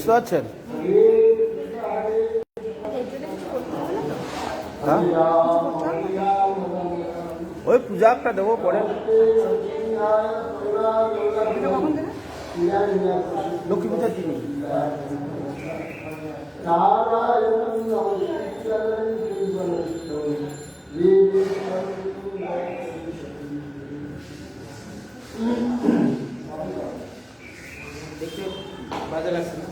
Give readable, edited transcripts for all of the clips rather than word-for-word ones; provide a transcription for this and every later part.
বুঝতে পারছেন? হ্যাঁ, ওই পূজা একটা দেবো পরে। লক্ষ্মী পূজার দিন দেখতে বাজে লাগছে না?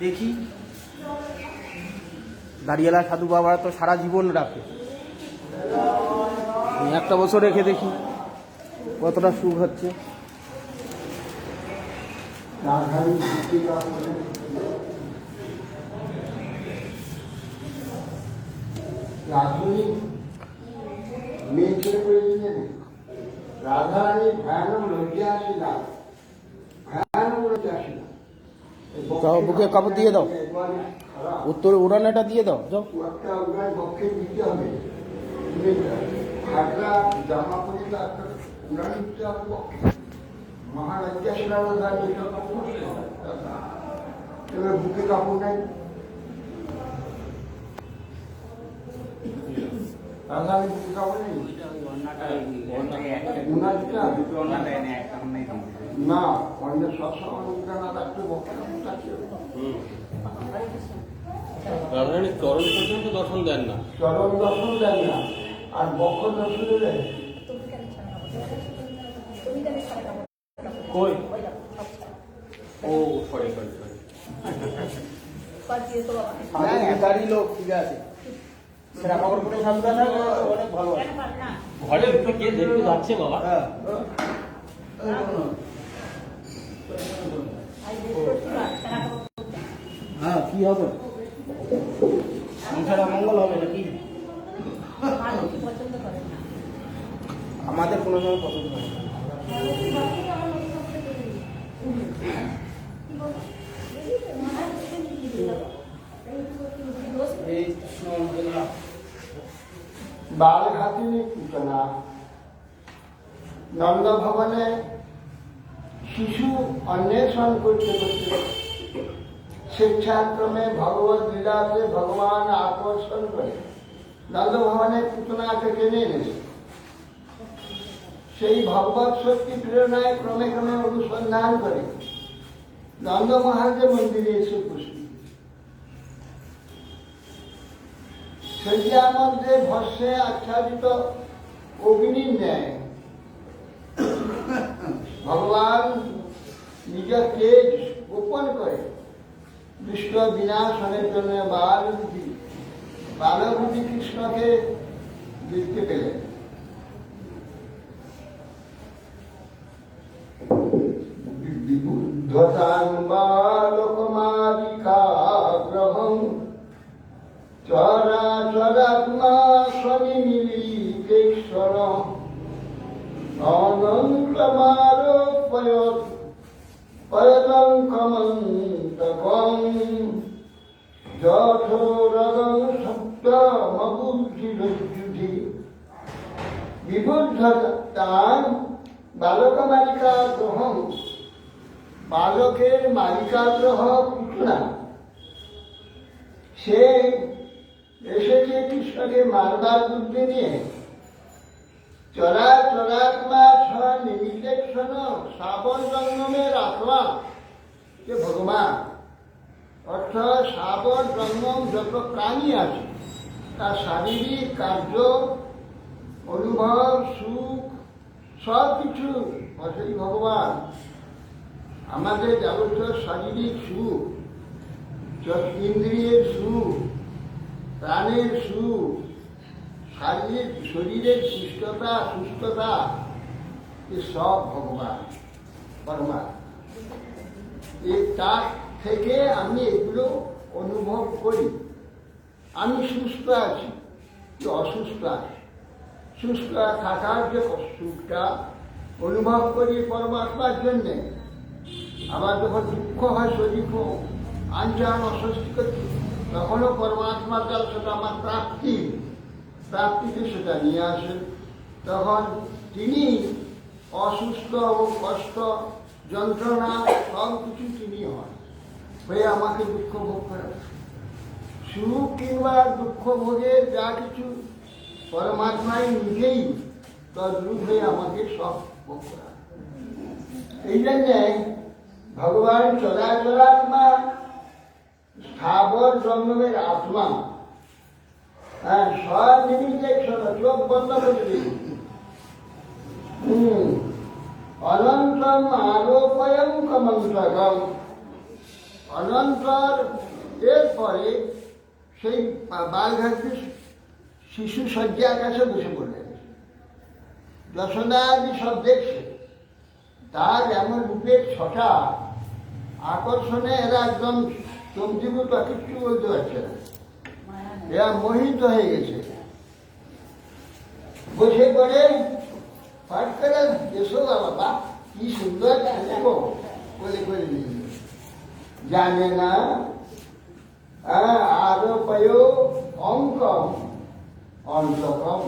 দেখি দাঁড়িয়েলা সাধু বাবা তো সারা জীবন রাখে, একটা বছর রেখে দেখি কতটা সুখ হচ্ছে। রাধারানী ভয়ানক লজ্জা ছিল, ভয়ানক লজ্জা ছিল। বুকে কাপড় দিয়ে দাও, উত্তর উড়ানেটা দিয়ে দাও। যাও একটা উড়ান পক্ষে দিতে হবে, হাটরা জামা পরে একটা উড়ান দিতে হবে পক্ষে। মহারাজ্যা ছিল এবার বুকে কাপড় নেই। রাধারানী বুকে কাপড় নেই না, অন্য সবসময় উড়ানা রাখতে পক্ষে থাকতে। রাধারানী চরণ পর্যন্ত দর্শন দেন না, চরণ দর্শন দেন না, আর বক্ষ দর্শন দেন। কই? ও সরি সরি সরি, গাড়ি লোক ঠিক আছে, সেটা খবর করে সাবধান অনেক ভালো। ঘরে উঠে কে দেখতে যাচ্ছে বাবা? হ্যাঁ, কি হবে? সংসারে মঙ্গল হবে নাকি? আমাদের কোনো সময় পছন্দ হয় না। বালঘাটিনী সূচনা। নন্দ ভবনে শিশু অন্বেষণ করতে করতে স্বেচ্ছাক্রমে ভগবত লীলাতে ভগবান আকর্ষণ করে নন্দ ভবনের পুতনাকে টেনে এনেছে। সেই ভগবত শক্তি প্রেরণায় ক্রমে ক্রমে অনুসন্ধান করে নন্দ মহারাজের মন্দিরে এসে উপস্থিত। শয্যার মধ্যে ভস্যে আচ্ছাদিত অগ্নির ন্যায় ভগবান নিজের তেজ গোপন করে দুষ্ট বিনাশনের জন্য বালবুদ্ধি কৃষ্ণকে দেখতে পেলেন। বিবুদ্ধতাং বালকমালিকাগ্রহং চরাচরাত্মা স্বনিমিলিতেশ্বর অনন্তমারোপয়তঙ্কমন্তকং যথোরগং সপ্তমবুদ্ধিরজ্জুধি। বিবুদ্ধতাং বালকমালিকাগ্রহং, বালকের মালিকাগ্রহ পুতনা, সে এসেছে কৃষ্ণকে মারবার বুদ্ধি নিয়ে। চরাচরাত্মা নিমিতেক্ষণ শ্রাবণ জঙ্গমের আত্মা যে ভগবান, অর্থাৎ শ্রাবণ জঙ্গম যত প্রাণী আছে তার শারীরিক কার্য, অনুভব, সুখ সব কিছু সেই ভগবান। আমাদের যাবতীয় শারীরিক সুখ, ইন্দ্রিয়ের সুখ, প্রাণের সুখ, শরীরের সুস্থতা এ সব ভগবান পরমাত্মা। তার থেকে আমি এগুলো অনুভব করি। আমি সুস্থ আছি কি অসুস্থ আছি, সুস্থ থাকার যে সুখটা অনুভব করি পরমাত্মার জন্যে। আবার যখন দুঃখ হয় শরীর আঞ্চান অস্বস্তি করছে, তখনও পরমাত্মার দ্বারা সেটা আমার প্রাপ্তিতে সেটা নিয়ে আসেন। তখন তিনি অসুস্থ ও কষ্ট যন্ত্রণা সব কিছু তিনি হন, হয়ে আমাকে দুঃখ ভোগ করেন। সুখ কিংবা দুঃখ ভোগের যা কিছু পরমাত্মাই নিজেই তদ্রূপ হয়ে আমাকে সব ভোগ করান। এই জন্যে ভগবান চরাচরাত্মা, স্থাবর জন্মের আত্মা, হ্যাঁ, সব নিমিত্তে চোখ বন্ধ করে দিন। অনন্তম আরোপয়ম কমন্তগম, অনন্তর এরপরে সেই বালঘাটে শিশু শয্যার কাছে বসে পড়লেন। যশোদাদি সব দেখছে, তার এমন রূপের ছটা আকর্ষণে এরা একদম চমকিভূত, কিছু বলতে পারছে না, এরা মোহিত হয়ে গেছে। বসে পড়ে পাঠ করে, এসো বাবা, কি সুন্দর দেখো বলে করে নিয়ে জানে না। আরোপয় অঙ্কম অন্তকম,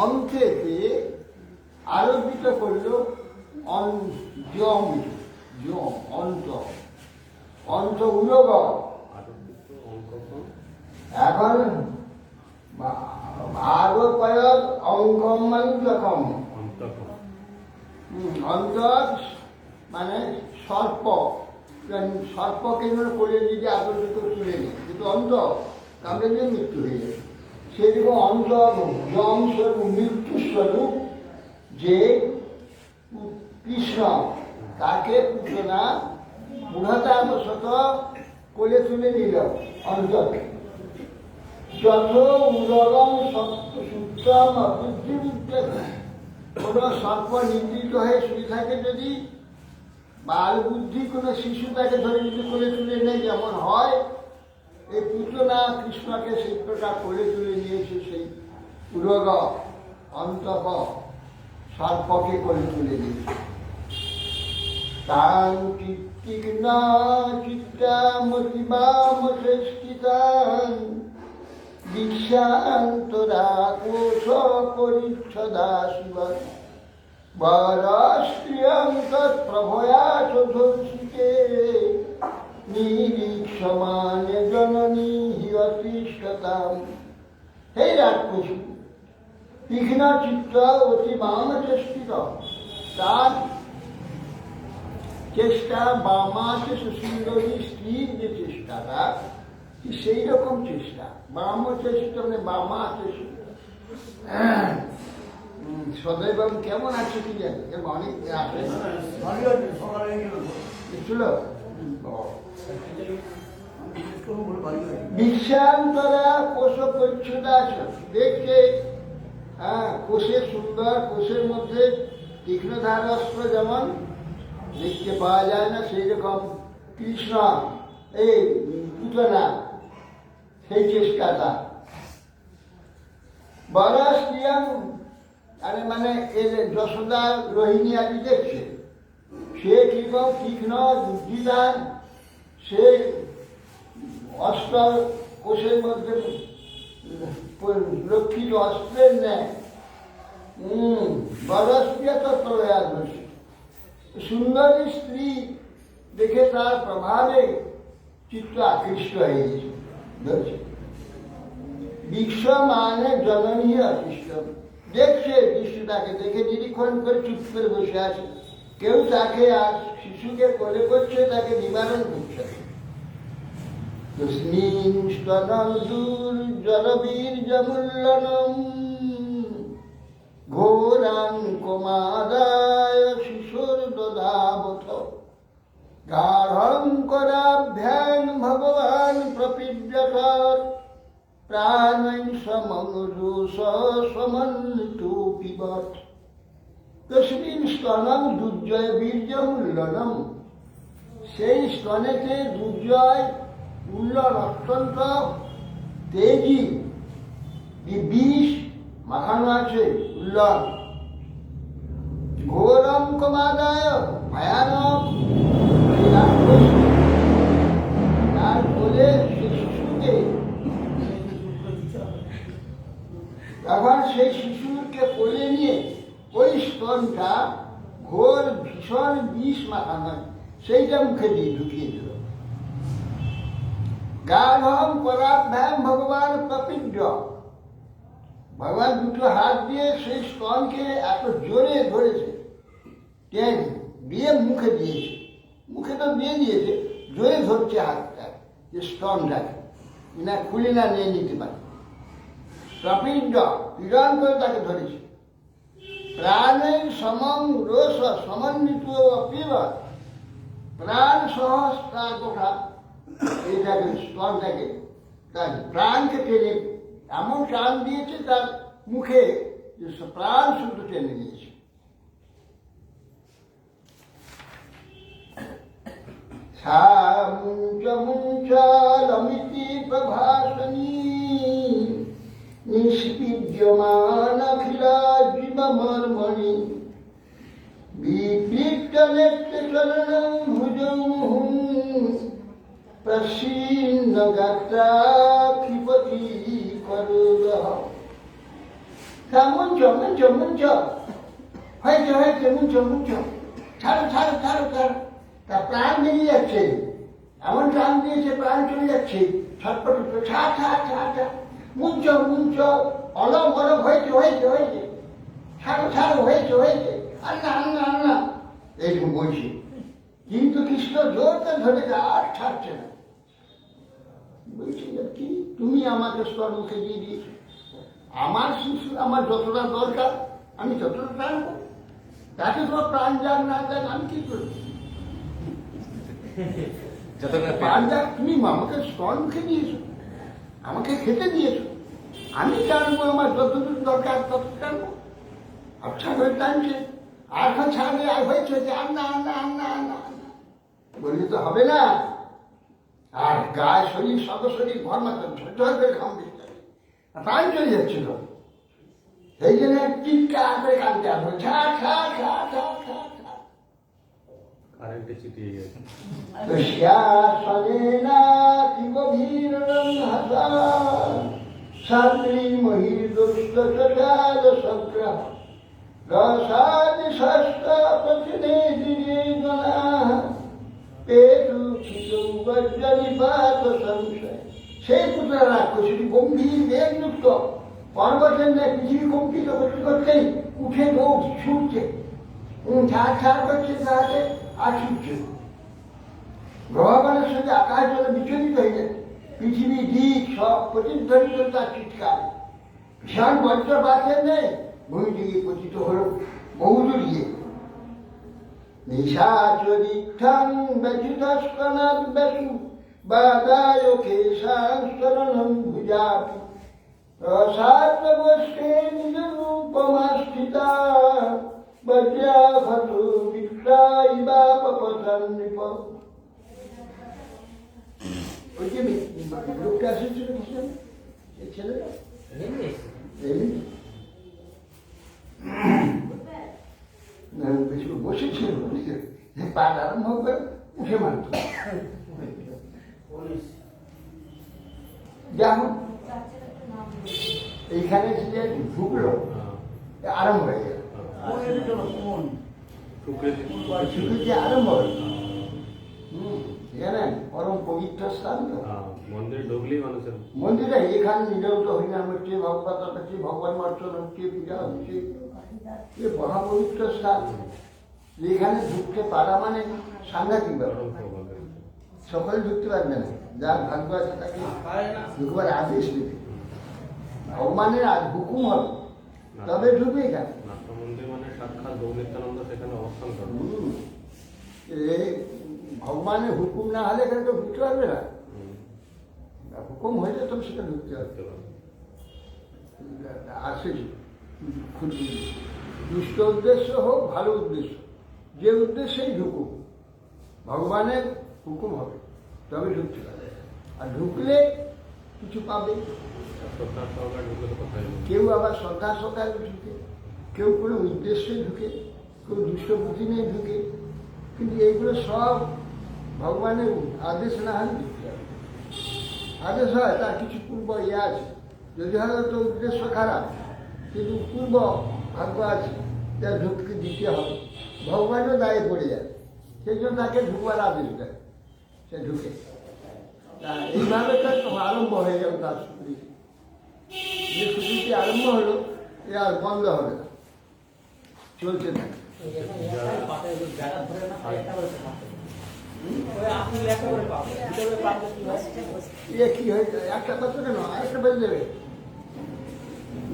অঙ্কেতে আরোপিত করল অন্ত উলগ। এখন আরোপয় অঙ্কম অন্তকম, অন্তর মানে সর্প, সর্পকে করে দিকে আদর্শিত তুলে নেই, কিন্তু অন্ত কামড়ে দিয়ে মৃত্যু হয়ে যায়। সেরকম অন্ত যম স্বরূপ, মৃত্যু স্বরূপ যে কৃষ্ণ, তাকে পুতনা বুড়াতার বশত কোলে তুলে নিল অন্তকে। যত উদগম সূত্রম বুদ্ধিমুক্ত, কোনো সর্প নির্দিষ্ট হয়ে শুয়ে থাকে, যদি বাল বুদ্ধি কোনো শিশু তাকে ধরে যদি কোলে তুলে নেয় যেমন হয়, এই পুতনা কৃষ্ণকে সেই প্রকার কোলে তুলে নিয়েছে। সেই উরগ অন্তক সর্পকে কোলে তুলে নিয়েছে। তাং চিত্তীর্ণ চিত্তামতিবামশেষ্টিতাং দীক্ষান্তরা কোশ পরিচ্ছদা শিব বরস্ত্রিয়ং তৎপ্রভয়া চতুর্শিকে নিরীক্ষমানে জননী হিয়তিষ্ঠতাম। হে রাক্ষসী, তীক্ষ্ণ চিত্ত অতি বামচেষ্টিত, তার চেষ্টা বামাকে সুন্দরী স্ত্রীর যে চেষ্টাটা, সেই রকম চেষ্টা বামচেষ্টিত মানে বামা চেষ্টা। সদৈব কেমন আছে কি জানি, অনেক আছে ছিল। বিশ্বান্তরা কোষ পরিচ্ছদা আছে, দেখছে কোষের সুন্দর, কোষের মধ্যে তীক্ষ্ণ ধারাস্ত্র যেমন দেখতে পাওয়া যায় না, সেই রকম কৃষ্ণ এই পুতনা সেই চেষ্টাটা। বরস্ত্রিয়ং আরে মানে এর যশোদা রোহিণী আদি দেখছে, সে কিরকম তীক্ষ্ণ বুদ্ধিদার, সে অস্ত্র কোষের মধ্যে রক্ষিত অস্ত্রের নেয়। বরস্ত্রিয় তো প্রয়াস, সুন্দরী স্ত্রী দেখে তার প্রভাবে চিত্ত আকৃষ্ট হয়ে গেছে। বিশ্ব মানে জননী অতিষ্ঠ, দেখছে দৃশ্যটাকে, দেখে নিরীক্ষণ করে চুপ করে বসে আছে। কেউ তাকে আর শিশুকে কোলে করছে, তাকে নিবারণ করছে। তস্মিন স্তনম দুর্জলবীর্যমূল্যনম ঘোরাং কোমাদায় শিশুর দদাবথ গাঢ়ং করাভ্যাং ভগবান প্রপীড্যতর প্রাণৈ সমংরুষ সমন্বিতু পিবত। তস্মিন স্তনম দুর্জয় বীর্যমূল্যনম, সেই স্তনেতে দুর্জয় উল্লন অত্যন্ত তেজি বিষ মাখানো আছে, উল্লন। ঘোরম কমাদায় ভয়ানক স্তনটা ঘোর ভীষণ বিষ মাখানো, সেইটা মুখে দিয়ে ঢুকিয়ে দিল। গাঢ়ম পরাভ্যাম ভগবান প্রপিড্য, ভগবান দুটো হাত দিয়ে সেই স্তনকে এত জোরে ধরেছে, টেনে দিয়ে মুখে দিয়েছে। মুখে তো দিয়ে দিয়েছে, জোরে ধরছে হাতটা যে স্তনটাকে না খুলে না নিয়ে নিতে পারে। প্রপিড্য পীড়ন করে তাকে ধরেছে। প্রাণের সমম রস সমন্বিত অপিব, প্রাণ সহ তার কথা এইটাকে স্তনটাকে তার প্রাণকে টেনে এমন টান দিয়েছে তার মুখে যে প্রাণ শুদ্ধ টেনে নিয়েছে। সা মুঞ্চ মুঞ্চালমিতি প্রভাসনী নিষ্পীড্যমান অখিলা জীবমর্মণি বিবৃত্তনেত্র চরণং ভুজং মুহুঃ প্রসীন্ন গাত্রা ক্ষিপতি করুদহ। মুঞ্চ মুঞ্চ মুঞ্চ হয়েছে হয়েছে, মুঞ্চ মুঞ্চ, ছাড়ো ছাড়ো ছাড়ো ছাড়ো। তার প্রাণ বেরিয়ে যাচ্ছে, এমন প্রাণ দিয়েছে প্রাণ চলে যাচ্ছে, ছটপট ছাড় ছাড় ছাড় ছাড়। মুঞ্চ মুঞ্চ, অলম অলম, হয়েছে হয়েছে হয়েছে, ছাড়ো ছাড়ো, হয়েছে হয়েছে, আন্না আন্না আন্না, এইরকম বলছি। কিন্তু কৃষ্ণ জোরকে ধরে আর ছাড়ছে না। বলছি কি তুমি আমাকে স্তর মুখে দিয়ে দিয়েছো, আমার শিশু আমার যতটা দরকার আমি যতটা টানবো, তাকে তোমার প্রাণ যাক না যাক আমি কি করবো? প্রাণ যাক, তুমি আমাকে স্তর মুখে দিয়েছো, আমাকে খেতে দিয়েছো, আমি টানবো আমার যতটুকু দরকার তত টানবো। আচ্ছা করে টানছে, আর এখন ছাড়বে, আর হয়েছে আন্না আন্না আন্না আন্না আন্না বললে তো হবে না। আর গায়ে শরীর শরীর ঘর মাত্র ঝরঝর করে ঘাম দিচ্ছে, প্রাণ চলে যাচ্ছিল। সেই জন্য চিৎকার করে কাঁদতে আসবে, ছা ছা ছা ছা ছা ছা। কারেন্টে চিটিয়ে গেছে। শ্যাসনেনা কি গভীর হাসা সাত্রী মহির দুষ্ট সজাল সংগ্রহ রসাদ ষষ্ঠ পথিনে দিনে গণা পেটু খিচু বজ্রনিপাত সংশয়। সেই পুত্রা রাক্ষসী গম্ভীর বেগযুক্ত পর্বতের ন্যায় পৃথিবী কম্পিত করতে করতেই উঠে দৌড় ছুটছে, ছাড় ছাড় করছে তাহলে আর ছুটছে। গ্রহগণের সঙ্গে আকাশ জলে বিচলিত হয়ে যায়, পৃথিবী দিক সব প্রতিধ্বনিত তার চিৎকার। ভীষণ বজ্রপাতের নেই, ভূমি দিকে পতিত হল বহুদূরিয়ে। নিশাচরিক্ষাং ব্যথিতস্কনাদ বেশু বাদায় কেশাংস্তরণং ভুজাপি রসাত্মবস্তে নিজ রূপমাস্থিতা বজ্রাঘটু বিক্রাইবাপপতন নৃপ। ওই যে লোকটা এসেছিল এই ছেলেটা বসেছিল, পাঠ আরম্ভ করে উঠে মানত। যেমন এইখানে যে ঢুকলো আরম্ভ হয়ে গেল, আরম্ভ হয়ে এখানে পরম পবিত্র স্থান তো। মন্দিরে ঢুকলেই মানুষের মন্দিরে এখানে নিরন্ত হরিনাম হচ্ছে, ভগবত হচ্ছে, ভগবান অর্চন হচ্ছে, পূজা হচ্ছে, এ মহাপবিত্র স্থান। এখানে ঢুকতে পারা মানে সাংঘাতিক ব্যাপার। সকলে ঢুকতে পারবে না, যার ভাগ্য আছে তাকে ঢুকবার আদেশ দেবে, ভগবানের হুকুম হবে তবে ঢুকবে এখানে। মন্দির মানে সাক্ষাৎ গৌরীতানন্দ সেখানে অবস্থান করে। ভগবানের হুকুম না হলে এখানে তো ঢুকতে পারবে না, হুকুম হয়েছে তবে সেটা ঢুকতে পারবে। আসে দুষ্ট উদ্দেশ্য হোক ভালো উদ্দেশ্য, যে উদ্দেশ্যেই ঢুকুক ভগবানের হুকুম হবে তবে ঢুকতে পারবে। আর ঢুকলে কিছু পাবে। কেউ আবার শ্রদ্ধা সহকারে ঢুকে, কেউ কোনো উদ্দেশ্যে ঢুকে, কেউ দুষ্ট বুদ্ধি নিয়ে ঢুকে, কিন্তু এইগুলো সব ভগবানের আদেশ না হলে ঢুকতে হবে। আদেশ হয় তার কিছু পূর্ব আছে, যদি হয়তো উদ্দেশ্য খারাপ কিন্তু পূর্ব ভাগ্য আছে যা ঢুকতে দিতে হবে, ভগবানও দায়ে পড়ে যায়, সেই জন্য তাকে ঢুকবার আদেশ দেয়, সে ঢুকে। তা এইভাবে তার আরম্ভ হয়ে গেল তার স্মৃতি। যে স্মৃতি আরম্ভ হলো এ আর বন্ধ হবে না, চলতে থাকে। এ কি হয়েছে, একটা পাত্র কেন আরেকটা বেজে দেবে,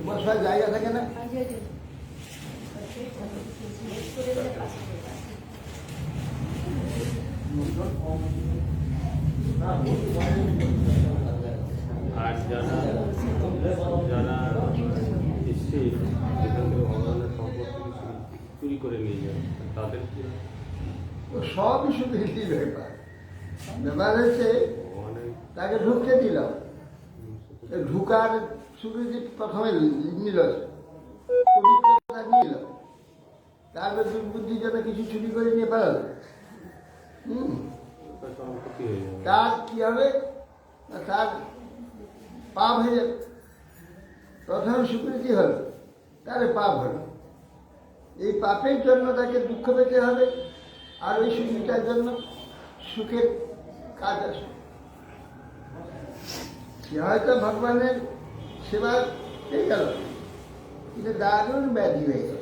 বসার জায়গা থাকে না। আর যারা যারা এসছে এখান থেকে ভগবানের সম্পত্তি চুরি করে নিয়ে যায় তাদের কি ও সবই শুধু হিন্দির ব্যাপার। ব্যাপার হচ্ছে ভগবানের তাকে ঢুকতে দিলাম, ঢুকার শুধু যে প্রথমে নিল নিল, তারপর দুর্বুদ্ধির জন্য কিছু চুরি করে নিয়ে পারল। সম্পত্তি হয়ে যাবে। তার কি হবে না, তার পাপ হয়ে যাবে। প্রথম স্বীকৃতি হল, তার পাপ হল, এই পাপের জন্য তাকে দুঃখ পেতে হবে, আর ওই স্বীকৃতির জন্য সুখের কাজ আসে। সে হয়তো ভগবানের সেবা পেয়ে গেল, কিন্তু দারুণ ব্যাধি হয়ে গেল,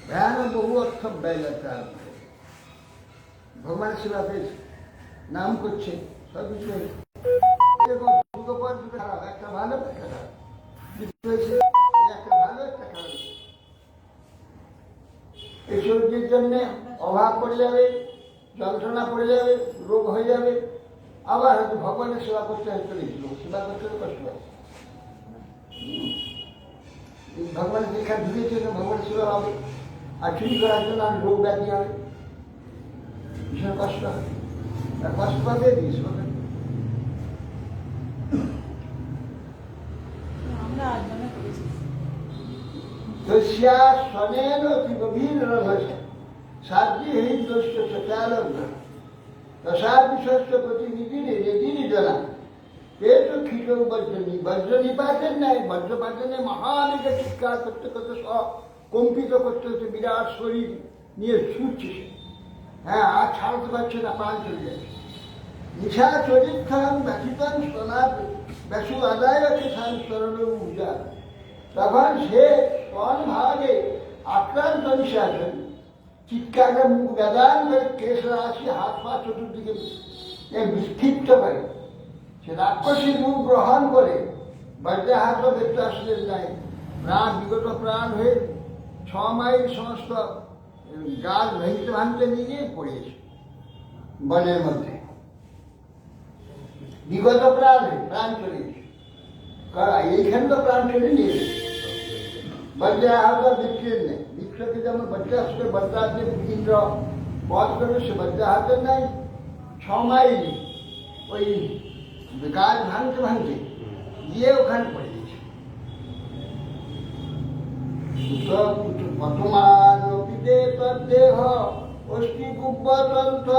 ভয়ানক বহু অর্থ ব্যয় যাচ্ছে। আর ভগবানের সেবা পেয়েছে, নাম করছে, সব কিছু হয়েছে, এরকম দুটো পর দুটো খারাপ, একটা ভালো একটা খারাপ, দুটো হয়েছে, একটা ভালো একটা খারাপ। এই শরীরের জন্য অভাব পড়ে যাবে, যন্ত্রণা পড়ে যাবে, রোগ হয়ে যাবে, আবার হয়তো ভগবানের সেবা করতে হয়তো চলেছিল, সেবা করতে হলে কষ্ট হবে। ভগবানের যেখানে ঢুকেছে ভগবানের সেবা হবে, আর চুরি করার জন্য আর রোগ ব্যাধি হবে, ভীষণ কষ্ট হবে, আর কষ্ট পাবে দিয়েছে। দস্যা স্বনেন অতি গভীর রহস্য সাধ্বীহীন দস্য সচালগ্ন দশার বিশ্বস্ত প্রতিনিধি রেদিনী জনা পেট খিট বজ্রনী, বজ্র নিপাতের ন্যায় বজ্রপাতনে মহামেঘে চিৎকার করতে করতে সব কম্পিত করতে করতে বিরাট শরীর নিয়ে ছুটছে সে। হ্যাঁ, আর ছাড়তে পারছে না, প্রাণ চলে যাচ্ছে। নিশা চরিত্রাং ব্যথিতাং স্তনাদ ব্যাসু আদায় কিষান সরল পূজা। তখন সে স্তন ভাগে আক্রান্ত নিশাচন চিৎকারে মুখ বেদান করে কেশ রাশি হাত পা চতুর্দিকে বিক্ষিপ্ত করে, সে রাক্ষসী রূপ গ্রহণ করে বজ্রাহাত দেখতে আসলেন নাই, প্রাণ বিগত প্রাণ হয়ে 6 মাইল সমস্ত গাছ ভেঙতে ভাঙতে নিয়ে পড়িয়েছে বনের মধ্যে। বিগত প্রাণ হয়ে প্রাণ চলে গেছে, এইখানে তো প্রাণ চলে নিয়ে গেছে। বজ্রাহাত বিক্রির নেই, বিশ্বকে যেমন বজ্রাস্ত্র বজ্রাহাতে ইন্দ্র বধ করে, সে বজ্রাহাতের নাই 6 মাইল ওই গাছ ভাঙতে ভাঙতে গিয়ে ওখানে পড়ে গেছে। বর্তমান দেহ অস্থি কুব্বতন্ত্র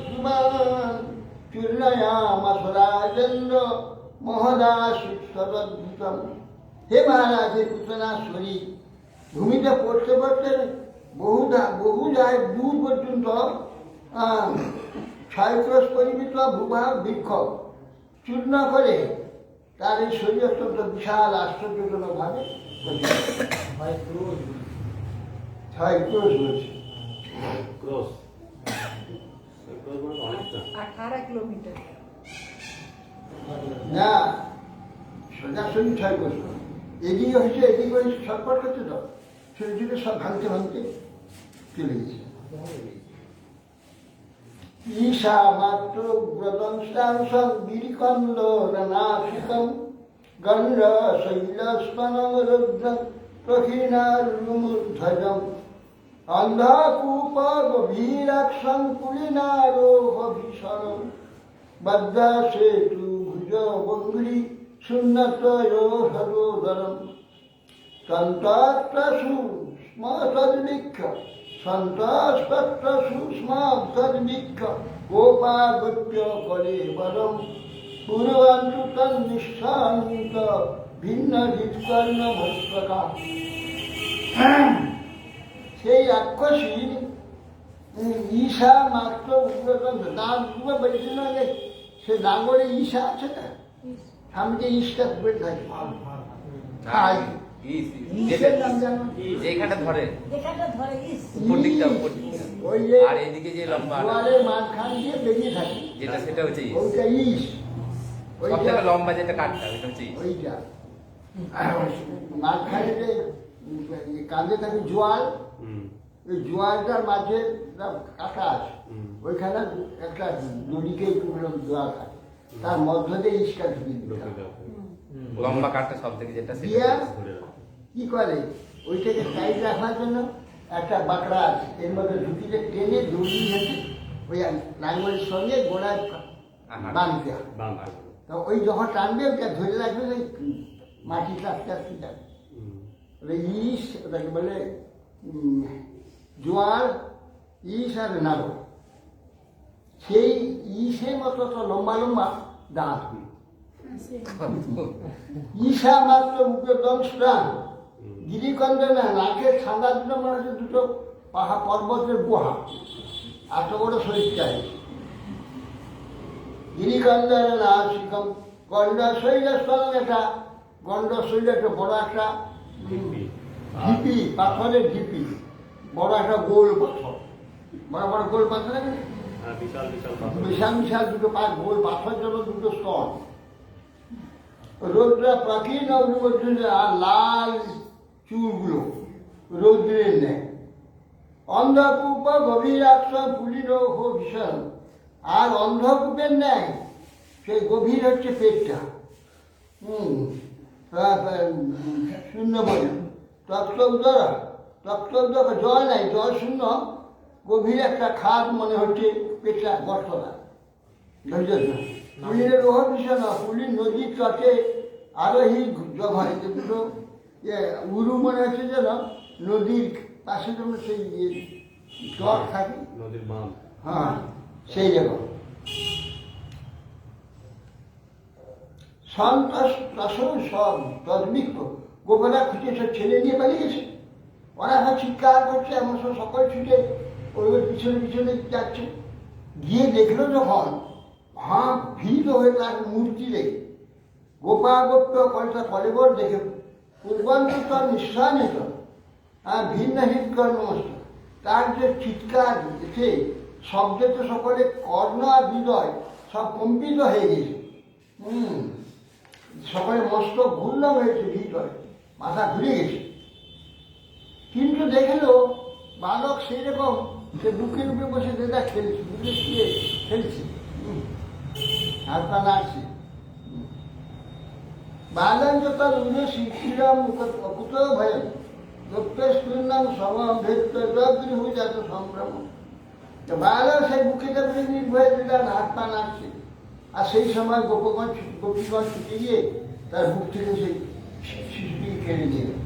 সুমান চূর্ণয়ামাসরাজেন্দ্র মহদাসুৎসদ্ভূতম। হে মহারাজ, হে পুতনা শরীর ভূমিতে পড়তে পড়তে বহু যায় দূর পর্যন্ত ক্ষয়ক্রোশ পরিমিত ভূভাগ বৃক্ষ চূর্ণ করে তার এই শরীর অত্যন্ত বিশাল আশ্চর্যজনক ভাবে ক্ষয়ক্রোশ হয়েছে। ক্রস মানে অনেকটা 18 কিলোমিটার। না, সোজাসুজি ক্ষয়ক্রোশ এদিকে হয়েছে, এদিকে হয়েছে, ছটফট করছে, তো শরীরটিকে সব ভাঙতে ভাঙতে চলে গেছে। ঈশা মাত্র ব্রতংশাংশং বীরিকন্দ রনাশিকং গণ্ড শৈলস্পনং রুদ্রং প্রক্ষিণারূর্ধ্বজং অন্ধকূপ গভীরাক্ষং কুলিনারোহ ভীষণং বদ্রাসেতু ভুজ বঙ্গি শূন্যতয়ো সরোদরম সন্তস্পৃশু স্ম তদ্বীক্ষ সন্তস্পৃশু স্ম তদ্বীক্ষ গোপাগত্য করে বরম পূর্বান্তু তন্নিঃসন্ত ভিন্ন হৃৎকর্ণ ভস্মকা। সেই রাক্ষসী ঈশা মাত্র উগ্রতন্ত্র তার দুটো বেশি নয়, সে নাগরে ঈশা আছে না, আমি যে ঈশটা ঘুরে থাকি খাই ঈশের নাম জানো? যেখানে ধরে যেখানটা ধরে ইস উপর দিকটা উপর দিকটা। ওই যে আর এদিকে যে লম্বা জোয়ারের মাঝখান দিয়ে বেরিয়ে থাকে যেটা সেটা হচ্ছে ঈশ। ওইটা ঈশ, সব ওইটা থেকে লম্বা যেটা কাঠটা ওটা হচ্ছে ঈশ। ওইটা মাঝখানে যে কাঁধে থাকে জোয়ার, হুম ওই জোয়ারটার মাঝে কাটা আছে, হুম। ওইখানে একটা নদীকে জোয়ার থাকে, তার মধ্য দিয়ে ইস্কা ঢুকিয়ে দিতে ঢুকে হবে। দাও। লম্বা কাঠটা সব থেকে যেটা সেটা দিয়া ধরে রাখো। কি করে ওইটাকে টাইট রাখার জন্য একটা বাঁকড়া আছে, এর মধ্যে ঢুকিয়ে টেনে দড়ি হেঁটে ওই লাঙ্গলের সঙ্গে গোড়ায় বাঁধতে হয়। বাংলা। তো ওই যখন টানবে ওটা ধরে রাখবে, ওই মাটিটা আস্তে আস্তে যাবে। হুম। ওটা ইস, ওটাকে বলে জোয়ার, ইস আর নাগর। সেই ইসের মতো তো লম্বা লম্বা দাঁত, ঈশা মাত্র মুখে দংশান গিরিকন্দ না, নাকের ঠান্ডা দুটো মানে হচ্ছে দুটো পাহাড় পর্বতের গুহা, এত বড় শরীরটা গিরিকন্দের না শিখম গণ্ডশৈল স্থল, একটা গণ্ডশৈল একটা বড় একটা ঢিপি, পাথরের ঢিপি, বড় একটা গোল পাথর, বড় বড় গোল পাথর আছে না? হ্যাঁ, বিশাল বিশাল পাথর। বিশাল বিশাল দুটো গোল পাথর জন্য দুটো স্তর, রোদরা প্রাকীন অগ্নিবর্ধনে, আর লাল চুলগুলো রৌদ্রের নেয়। অন্ধকূপ গভীর আশ্রম পুলির ভীষণ, আর অন্ধকূপের নেয় সেই গভীর হচ্ছে পেটটা, শূন্য বলে তপ্ত উদরা, তপ্ত উদর জল নাই, জল শূন্য, গভীর একটা খাদ মনে হচ্ছে পেটটা গর্তটা। পুলির রোহ ভীষণ, পুলির নদীর তটে আরোহী জঘরে, দুটো উরু মনে হচ্ছে যেন নদীর পাশে যেমন সেই চর থাকে, নদীর বাঁধ। হ্যাঁ সেই রকম। সন্তোষ সব তদ্মিক্ত গোপনা খুঁজে সব ছেলে নিয়ে পালিয়ে গেছে, ওরা সব চিৎকার করছে, এমন সব সকল ছুটে ওই পিছনে পিছনে যাচ্ছে। গিয়ে দেখলো যখন, হ্যাঁ ভীত হয়ে তার মূর্তি দেখে, গোপাগোপ্য কলটা কলেবর দেখে পূর্বান্তর নিঃসানিত, আর ভিন্ন হিতকর নমস্ত, তার যে চিৎকার দেখে শব্দে তো সকলে কর্ণ আর হৃদয় সব কম্পিত হয়ে গেছে। সকলে মস্তক ঘূর্ণ হয়েছে, ভিতরে মাথা ঘুরে গেছে। কিন্তু দেখলো বালক সেই রকম, সে বুকের উপরে বসে দেদা খেলছে, বুকে শুয়ে খেলছে, হাত পা নাড়ছে। বালক তার উন্নতি শ্রীরাম অকুত ভয় দপ্তস্তুর্নাম সমভেদ্রগৃহজাত সম্ভ্রম। তো বালক সেই বুকে দেবে নির্ভয় দিলাম, হাত পা নাড়ছে। আর সেই সময় গোপগঞ্জ গোপীগঞ্জ ছুটে গিয়ে তার বুক থেকে সেই শিশুটিকে কেড়ে নিয়ে গেল।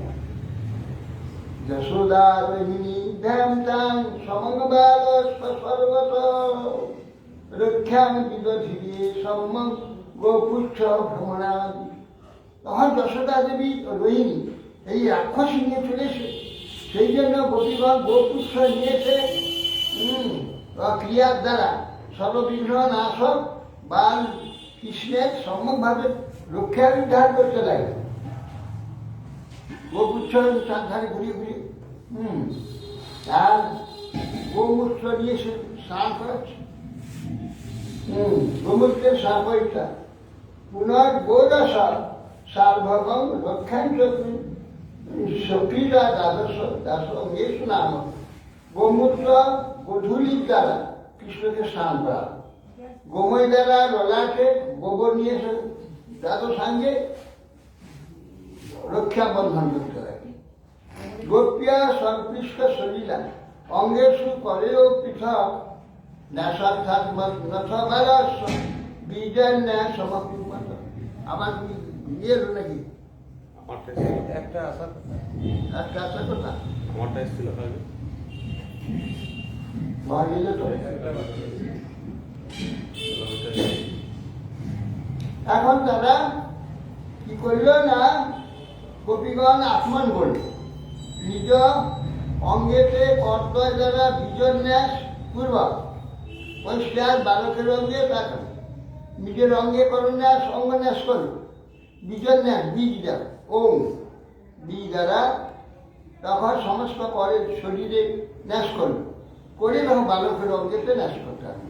যশোদা রোহিণী ধ্যান টান সমবাল সর্বত রক্ষাং বিদধিরে সম্যক গোপুচ্ছ ভ্রমণাদি। তখন যশোদা দেবী রোহিণী এই রাক্ষসী নিয়ে চলেছে, সেই জন্য গোপীগণ গোপুচ্ছ নিয়েছে ক্রিয়ার দ্বারা সর্ববিঘ্ন নাশক বাল কৃষ্ণের সম্যকভাবে রক্ষা উদ্ধার করতে লাগে। গোপুচ্ছ চারধারে ঘুরিয়ে ঘুরিয়ে আর গোমূত্র নিয়ে সে স্নান করাচ্ছে। গোমূত্রের সাপয়িতা পুনর্গোদশা সার্বভম রক্ষাঞ্চ সপীরা দ্বাদশ দাস মেষ নাম। গোমূত্র গোধূলির দ্বারা কৃষ্ণকে স্নান করা, গোময় দ্বারা ললাটে গোবর নিয়ে এসে দাদু সঙ্গে রক্ষা বন্ধন করতে লাগে। গোপ্যা সর্পৃষ্ট সলিলা অঙ্গেশু করেও পৃথক ন্যাসার্থাৎ নথবারস বীজের ন্যায় সমপিমত। আবার নিয়ে এলো নাকি আমারটা একটা আসার কথা। একটা আসার কথা আমারটা এসেছিল তাহলে ভাগিলে তো। এখন তারা কি করল না, গোপীগণ আত্মন করল, নিজ অঙ্গেতে করদয় দ্বারা বীজর ন্যাস পূর্বক পরিষ্কার বালকের অঙ্গে তাকান নিজের অঙ্গে করো ন্যাস অঙ্গ ন্যাস করো বীজর ন্যাস বীজ দ্বারা ওম বীজ দ্বারা তখন সমস্ত পরের শরীরে ন্যাস করবে করে তখন বালকের অঙ্গেতে ন্যাস করতে হবে।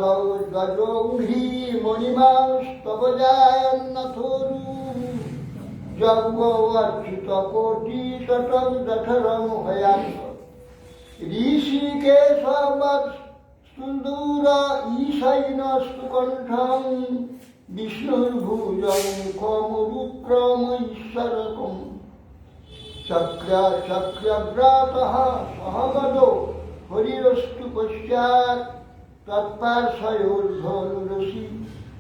অব্যাগজংঘ্রি মণিমাস্তবজায়ন্নথরু যজ্ঞচ্যুত কোটি তটং জঠরং হয়ান্ত ঋষিকেশ সুন্দর ঈশাইনস্তু কণ্ঠং বিষ্ণুর্ভুজং মুখমরুক্রম ঈশ্বরকম চক্রব্রাতঃ সহগত হরিরস্তু পশ্চাৎ তৎপার্শ্বয়োর্ধ্বনুরসি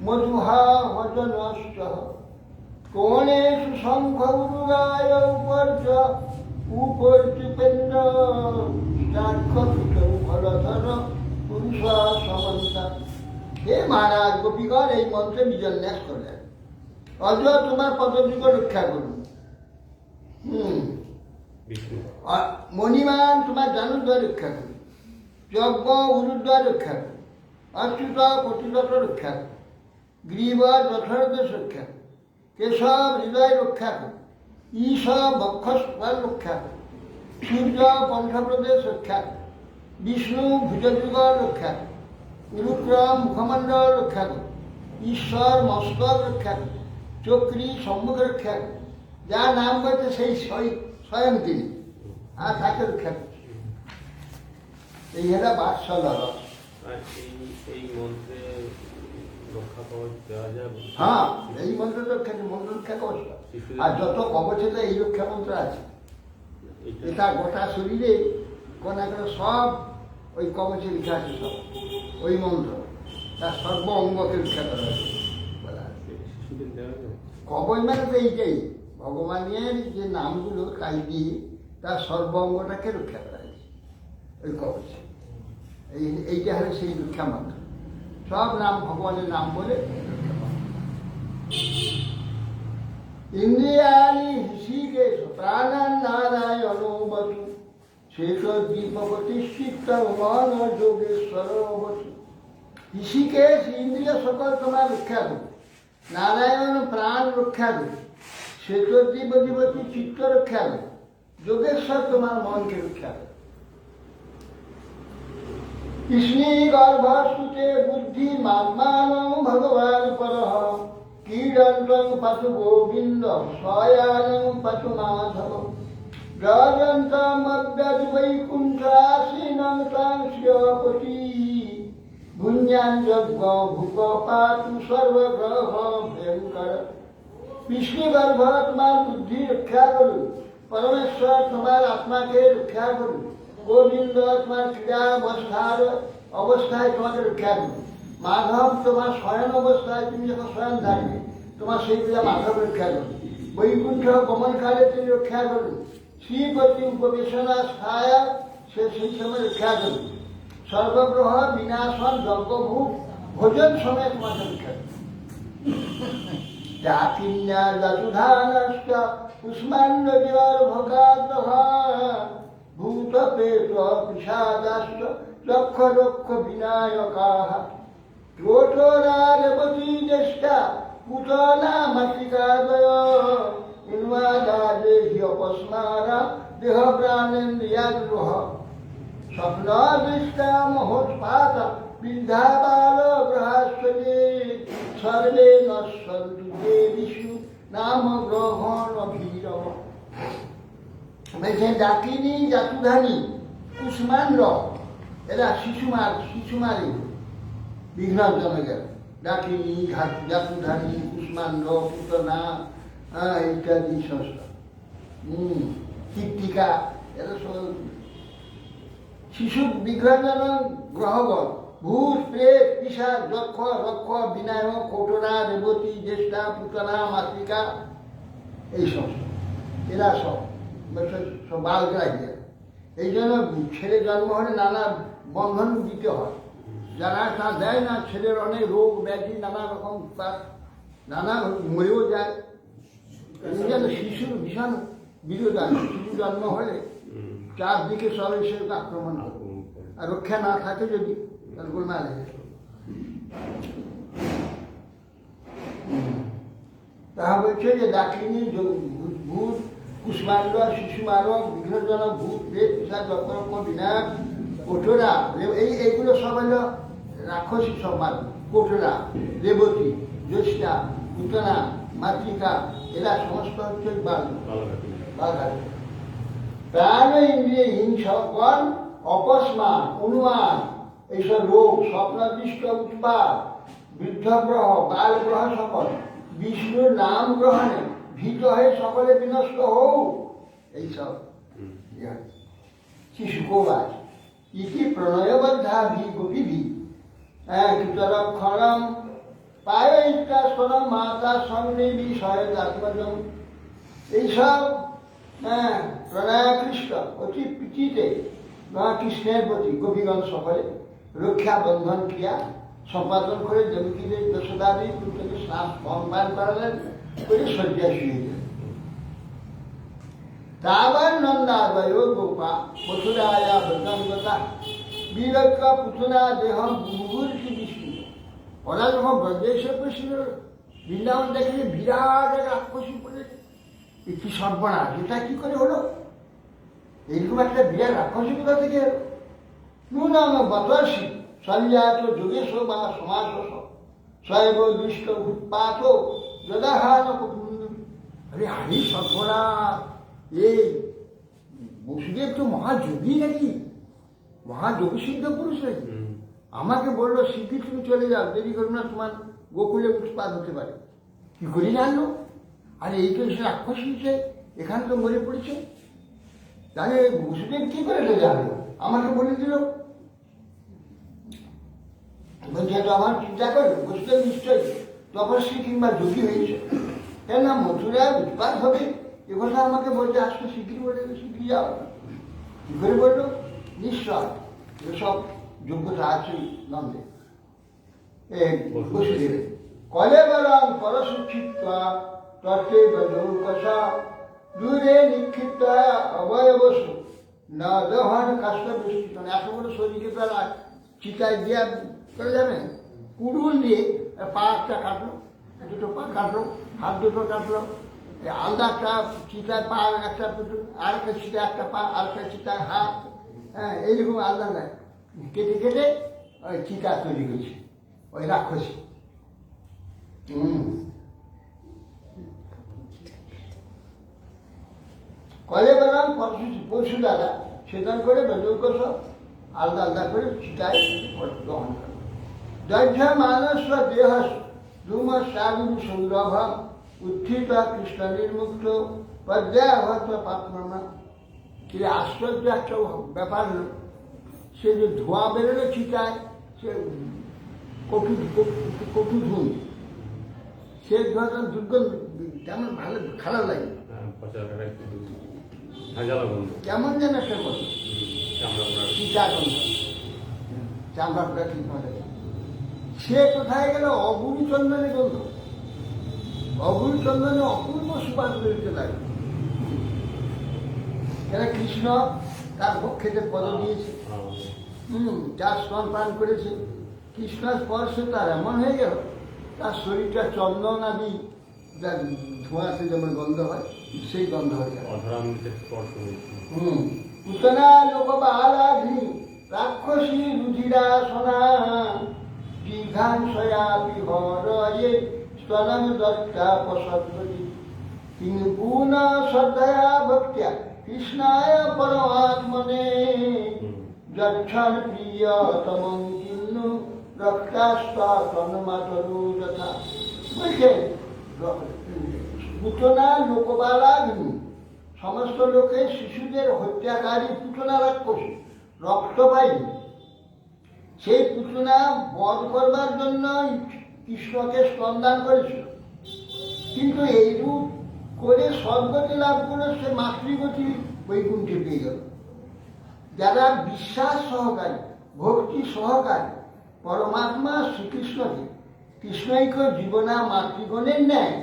মধুহা ভজনশ্চ কোণেষু শঙ্খৌরায় উপর্যুপেন্দ্র চাক্ষুষৌ ফলধর পুরুষ সমন্তা। হে মহারাজ গোপীগণ এই মন্ত্রে বিজয় ন্যাস করলেন। অজ তোমার পদযুগ রক্ষা করুন। মণিমান তোমার জানুদ্বার রক্ষা করুন। যজ্ঞ উরুদ্বার রক্ষা করুন। অচ্যুত প্রতিগত রক্ষা করুন। গ্রীব যথরদেশ রক্ষা করুন। কেশব হৃদয় রক্ষা করুন। ঈশ বক্ষস্থান রক্ষা করুন। সূর্য পঞ্চপ্রদেশ রক্ষা করুন। বিষ্ণু ভুজযুগ রক্ষা করুন। উরুক্রম মুখমণ্ডল রক্ষা করুন। ঈশ্বর মস্তক রক্ষা করুন। চক্রী সম্মুখ রক্ষা করুন। যা নাম করছে সেই স্বয়ং তিনি আর তাকে রক্ষা করছে। এই হলো বাৎসল্য। এই মন্ত্রে রক্ষা কবচ দেওয়া যাবে? হ্যাঁ, এই মন্ত্র রক্ষা মন্ত্র রক্ষা কবচ। আর যত কবচ আছে এই রক্ষা মন্ত্র আছে। এটা গোটা শরীরে কোনা করে সব ওই কবচে লিখা আছে, সব ওই মন্ত্র তার সর্ব অঙ্গকে রক্ষা করা আছে। কবচ মানে তো এইটাই, ভগবানের যে নামগুলো তাই দিয়ে তার সর্ব অঙ্গটাকে রক্ষা করা হয়েছে ওই কবচে। এইটা হলো সেই রক্ষা মন্ত্র। সব নাম ভগবানের নাম বলে ইন্দ্রিয়াণি হৃষিকেশ প্রাণান নারায়ণ বসু শেষ দীপবতিষ্ঠিত মন যোগেশ্বর বসু। হৃষিকেশ ইন্দ্রিয় সকল তোমার রক্ষা করুন। নারায়ণ প্রাণ রক্ষা করুন। শেষ দীপবতী চিত্ত রক্ষা করুন। যোগেশ্বর তোমার মনকে রক্ষা করুন। কৃষ্ণী গর্ভস্তুতে বুদ্ধি মাত্মান ভগবান পরঃ ক্রীডন্তং পাতু গোবিন্দ স্বয়ানং পাতু মাধব রাজন্তমব্যদ বৈকুণ্ঠাসীনং তাং শ্রিয়পতি ভুঞ্জান যজ্ঞ ভূপ পাতু সর্বগ্রহ ভয়ঙ্কর। কৃষ্ণ গর্ভ তোমার বুদ্ধি রক্ষা করুন। পরমেশ্বর তোমার আত্মাকে রক্ষা করুন। গোবিন্দ তোমার ক্রীড়া অবস্থায় তোমাকে রক্ষা করুন। মাধব তোমার শয়ন অবস্থায় তুমি যখন শয়ন থাকবে তোমার সেই পূজা মাধব রক্ষা করুন। বৈকুণ্ঠ গমনকালে তিনি রক্ষা করুন। শ্রীপতি উপবেশনা ছায়া সে সেই সময় রক্ষা করুন। সর্বগ্রহ বিনাশন যজ্ঞভূপ ভোজন সময় তোমাকে রক্ষা করুন। জাতিন্যা যতুধানশ্চ কুষ্মাণ্ডজর ভোগাগ্রহ ভূত প্রেত পিশাচাশ্চ লক্ষ লক্ষ বিনায়কাঃ ত্রোটরা রেবতী জ্যেষ্ঠা পুতনা মাতৃকাদয় উন্মাদা দেহি অপস্মারা দেহ প্রাণেন্দ্রিয়াগ্রহ স্বপ্নদৃষ্টা মহোৎপাতা বৃদ্ধা বাল গ্রহাশ্বরে সর্বে নশ্বন্তু দেবীষু নাম গ্রহণ অভিরম। ডাকিনী জাতুধানী কুষ্মাণ্ড এরা শিশুমারি বিঘ্ন জমে গেল। ডাকিনী জাতুধানী কুষ্মাণ্ড পুতনা ইত্যাদি সংস্থা কীর্তিকা এরা সব শিশু বিঘ্নজন গ্রহগণ ভূত প্রেত পিশাচ যক্ষ রক্ষ বিনায়ক কৌটনা রেবতী জ্যেষ্ঠা পুতনা মাতৃকা এই সংস্থা এরা সব বালগ্রাহী। এই জন্য ছেলে জন্ম হলে নানা বন্ধন দিতে হয়। যারা তা দেয় না ছেলের অনেক রোগ ব্যাধি নানা রকম নানা মরেও যায়। এই যেন শিশুর ভীষণ বিরোধান, শিশু জন্ম হলে চারদিকে সব এসে আক্রমণ করে, আর রক্ষা না থাকে যদি তাহলে গোলমাল হয়ে যায়। তাহা বলছে যে ডাকিনী, ভূত, কুষ্মাণ্ড, শিশু মারক, বিঘ্নজনক, ভূত, প্রেত, পিশাচ, যক্ষরক্ষ, বিনায়ক, কঠোরা, এইগুলো সব হলো রাক্ষসী সব মারক। কঠোরা, রেবতী, জ্যেষ্ঠা, পুতনা, মাতৃকা, এরা সমস্ত হচ্ছে বালঘাটি। প্রাণ ইন্দ্রিয়হীন সকল অকস্মাৎ, অনুমান, এইসব রোগ, স্বপ্নাদিষ্ট উৎপাত, বৃদ্ধগ্রহ, বাল গ্রহ সকল বিষ্ণুর নাম গ্রহণে ভীত হয়ে সকলে বিনষ্ট হোক, এইসব শিশু কৌবাস ইতি প্রণয়বদ্ধা ভি গোপীভি কীতরক্ষরম পায় ইত্যাস্তরম মাতা সঙ্গে বিষয়াত্মজম। এইসব প্রণয়াকৃষ্ট অতি প্রীতিতে কৃষ্ণের প্রতি গোপীগণ সকলে রক্ষা বন্ধন ক্রিয়া সম্পাদন করে দেবকীদের যশোদাদি পুত্রকে স্নান পান করালেন, করে শয্যায় শুয়ে গেলেন। তাবার নন্দাদয় গোপা মথুরায়া ভ্রজঙ্গতা বীরক্ষ পুতনা দেহম বুভুর কি বিষ্ণু। ওরা যখন ব্রজে এসে পড়েছিল, বৃন্দাবন দেখে বিরাট এক রাক্ষসী পড়েছে, কি সর্বনাশ, এটা কি করে হলো? এইরকম একটা বিরাট রাক্ষসী কোথা থেকে এলো? নুনাম বতর্ষি সঞ্জাত যোগেশ বা সমাস স্বয়ব দৃষ্ট উৎপাত যদাহান। আরে হারি সর্বনাশ, এই বসুদেব তো মহাযোগী নাকি, মহাযোগী সিদ্ধ পুরুষ নাকি? আমাকে বললো শিগগির তুমি চলে যাও, দেরি করো না, তোমার গোকুলে উৎপাদ হতে পারে। কি করে জানলো? আরে এই তো এসে রাক্ষস হয়েছে, এখানে তো মরে পড়েছে। তাহলে বসুদেব কি করে এটা জানলো? আমাকে বলে দিল। বলছে তো আমার চিন্তা করবে, বসুদেব নিশ্চয়ই তপস্বী কিংবা যোগী হয়েছে, কেন না মথুরায় উৎপাদ হবে এ কথা আমাকে বলতে আসলে শিগগির বলে, শিগগির যাও। কি করে বললো? নিশ্চয় এসব যোগ্যতা আছে নন্দে বসুদেবের। কলে বরং পরশিক্ষিত তর্কে বসা দূরে নিক্ষিপ্ত অবয়বসু না দহন কাষ্ট বৃষ্টি। এত বড় শরীরকে তারা চিতায় দিয়ে করে যাবেন, কুড়ুল দিয়ে পা একটা কাটলো, দুটো পা কাটলো, হাত দুটো কাটলো, আলাদা একটা চিতায় পা একটা, আর একটা চিতায় একটা পা, আর একটা চিতায় হাত, হ্যাঁ এইরকম আলাদা নেয় কেটে কেটে ওই চিতা তৈরি করেছে ওই রাক্ষসী। কলে বললাম পরশু দাদা সেদান করে বেজক সব আলাদা আলাদা করে চিতায় গ্রহণ করে। দৈর্ঘ্য মানস দেহ ধূম সাগুরু সৌরভ উত্থিত কৃষ্ণ নির্মুক্ত পর্যায়ত পাত্মা। কি আশ্চর্য একটা ব্যাপার হলো, সে যে ধোঁয়া বেরোলো চিতায়, সে কটু ধুম, সে ধোঁয়াটা দুর্গন্ধ, কেমন ভালো খারাপ লাগে, কেমন যেন একটা কথা, চিতা গন্ধ, চামড়া পোড়া ঠিক মনে। সে কোথায় গেল? অগুরু চন্দনের গন্ধ, অগুরু চন্দনে অপূর্ব সুবাস বেরোতে লাগে। এরা কৃষ্ণ তার ভক্ষেতে পদ দিয়েছে, যার স্তন পান করেছে, কৃষ্ণ স্পর্শে তার এমন হয়ে গেল, তার শরীরটা চন্দন আদি ধোঁয়াতে যেমন গন্ধ হয় সেই গন্ধ হয়ে গেল। পুতনা লোকবালাঘি রাক্ষসী রুধিরা সোনা দীর্ঘাংশয়া বিহরয়ে স্তনম দত্তা পশদ্বতি। তিনি পুন শ্রদ্ধয়া ভক্ত্যা কৃষ্ণায় পরমাত্মনে যচ্ছন প্রিয়তমং কিন্নু রক্তাস্তনমাতরু যথা। বলছেন পুতনা লোকবালাঘি, সমস্ত লোকে শিশুদের হত্যাকারী পুতনা রাক্ষসী রক্তবাহী, সেই পুতনা বধ করবার জন্য কৃষ্ণকে স্তনদান করেছিল, কিন্তু এইরূপ করে সদ্গতি লাভ করে সে মাতৃগতি বৈকুণ্ঠে পেয়ে গেল। যারা বিশ্বাস সহকারী, ভক্তি সহকারী পরমাত্মা শ্রীকৃষ্ণকে, কৃষ্ণৈক্য জীবনা মাতৃগণের ন্যায়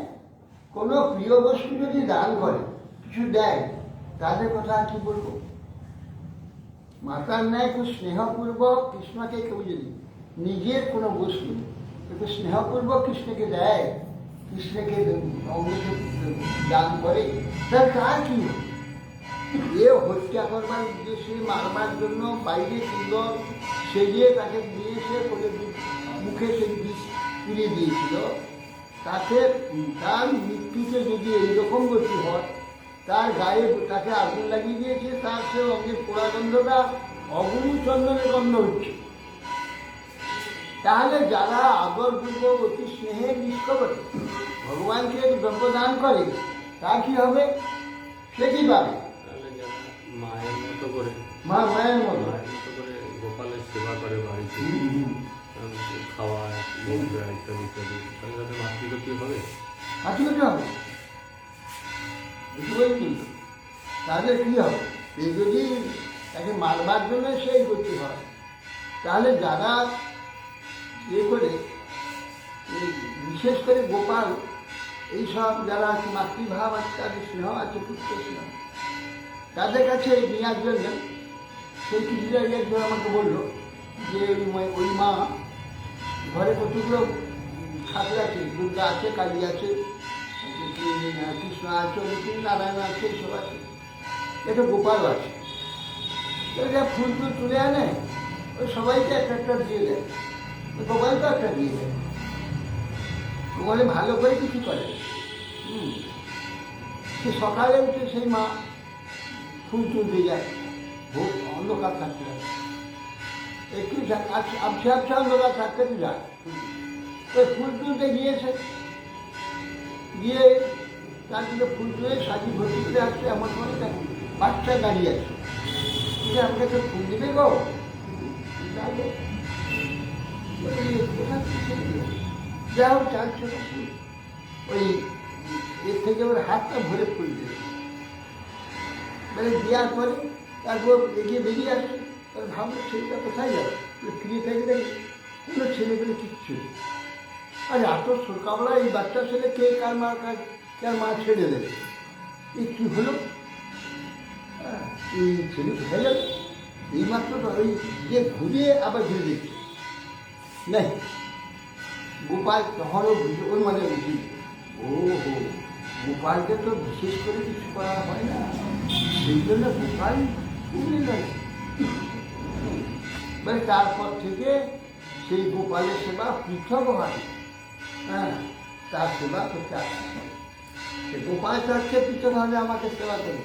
কোনো প্রিয় বস্তু যদি দান করে, কিছু দেয়, তাদের কথা আর কি বলবো? মাতার ন্যায় খুব স্নেহপূর্বক কৃষ্ণকে কেউ যদি নিজের কোনো বস্তু একটু স্নেহপূর্বক কৃষ্ণকে দেয়, কৃষ্ণকে অঙ্গকে দান করে, তার কার কি হবে? এ হত্যা করবার উদ্দেশ্যে, মারবার জন্য বাইরে সুন্দর সেজিয়ে তাকে নিয়ে এসে মুখে সে বিষ তুলে দিয়েছিল, তাকে তার মৃত্যুতে যদি এইরকম গতি হয়, তার গায়ে তাকে আগুন লাগিয়ে দিয়েছে, তার সে অঙ্গের পোড়া গন্ধটা অগুরু চন্দনের গন্ধ হচ্ছে। তাহলে যারা আদরপূর্বক অতি স্নেহে নিষ্কপটে ভগবানকে দ্রব্য দান করে, তার কি হবে? সে কি পাবে? তাহলে যারা মায়ের মতো করে মায়ের মতো করে গোপালের সেবা করে বাড়িতে, খাওয়ায়, ভোগ দেয় ইত্যাদি ইত্যাদি, তাহলে তাদের মাতৃগতি হবে। মাতৃগতি হবে, বুঝতে পারছি? তাদের কি হবে? এই যদি তাকে মারবার জন্য সেই গতি হয়, তাহলে যারা ইয়ে করে, বিশেষ করে গোপাল, এইসব যারা মাতৃভাব আছে, তাদের স্নেহ আছে, পুত্র স্নেহ, তাদের কাছে নেওয়ার জন্য সেই কিছুদিন আগে একজন আমাকে বললো যে ওই মা ঘরে কতগুলো ঠাকুর আছে, দুর্গা আছে, কালী আছে, কৃষ্ণ আছে, নারায়ণ আছে, এইসব আছে, এটা গোপাল আছে। যা ফুল টুল তুলে আনে, ওই সবাইকে একটা একটা দিয়ে দেয়, গোপালকে একটা দিয়ে দেয়। গোপালে ভালো করে কিছু করে। সে সকালে উঠে সেই মা ফুল তুলতে যায়, ভোগ অন্ধকার থাকতে যায়, একটু আবছা আবছা অন্ধকার থাকতে তো যায়, ওই ফুল তুলতে গিয়েছে, গিয়ে তার দিকে ফুল তুলে সাজি ভর্তি করে আসছে, এমন সময় তার বাচ্চা দাঁড়িয়ে আছে, আমাকে তো ফুল দিবে গো, যা হোক চার ছোট ফুল, ওই এর থেকে ওর হাতটা ভরে ফুল দেবে, মানে দেওয়ার পরে তারপর এগিয়ে বেরিয়ে আসছে। তার ভাবলো ছেলেটা কোথায় যাবে, ফিরে থেকে দেখে কোনো ছেলেগুলো কিচ্ছু নেই। আর এত সরকারবেলা এই বাচ্চা ছেলে কে কার মা ছেড়ে দেবে, এই কী হলো, এই ছেলে কোথায় যাবে? এইমাত্র ওই যে ঘুরিয়ে আবার ঘুরে দিচ্ছে নেই। গোপাল তখনও ওর মানে বুঝি, ও হো, গোপালকে তো বিশেষ করে কিছু করা হয় না, সেই জন্য গোপাল বুঝলি না। তারপর থেকে সেই গোপালের সেবা পৃথক হয়, হ্যাঁ, তার সেবা করতে আসে। সে গোপাল চাচ্ছে পৃথকভাবে আমাকে সেবা করে,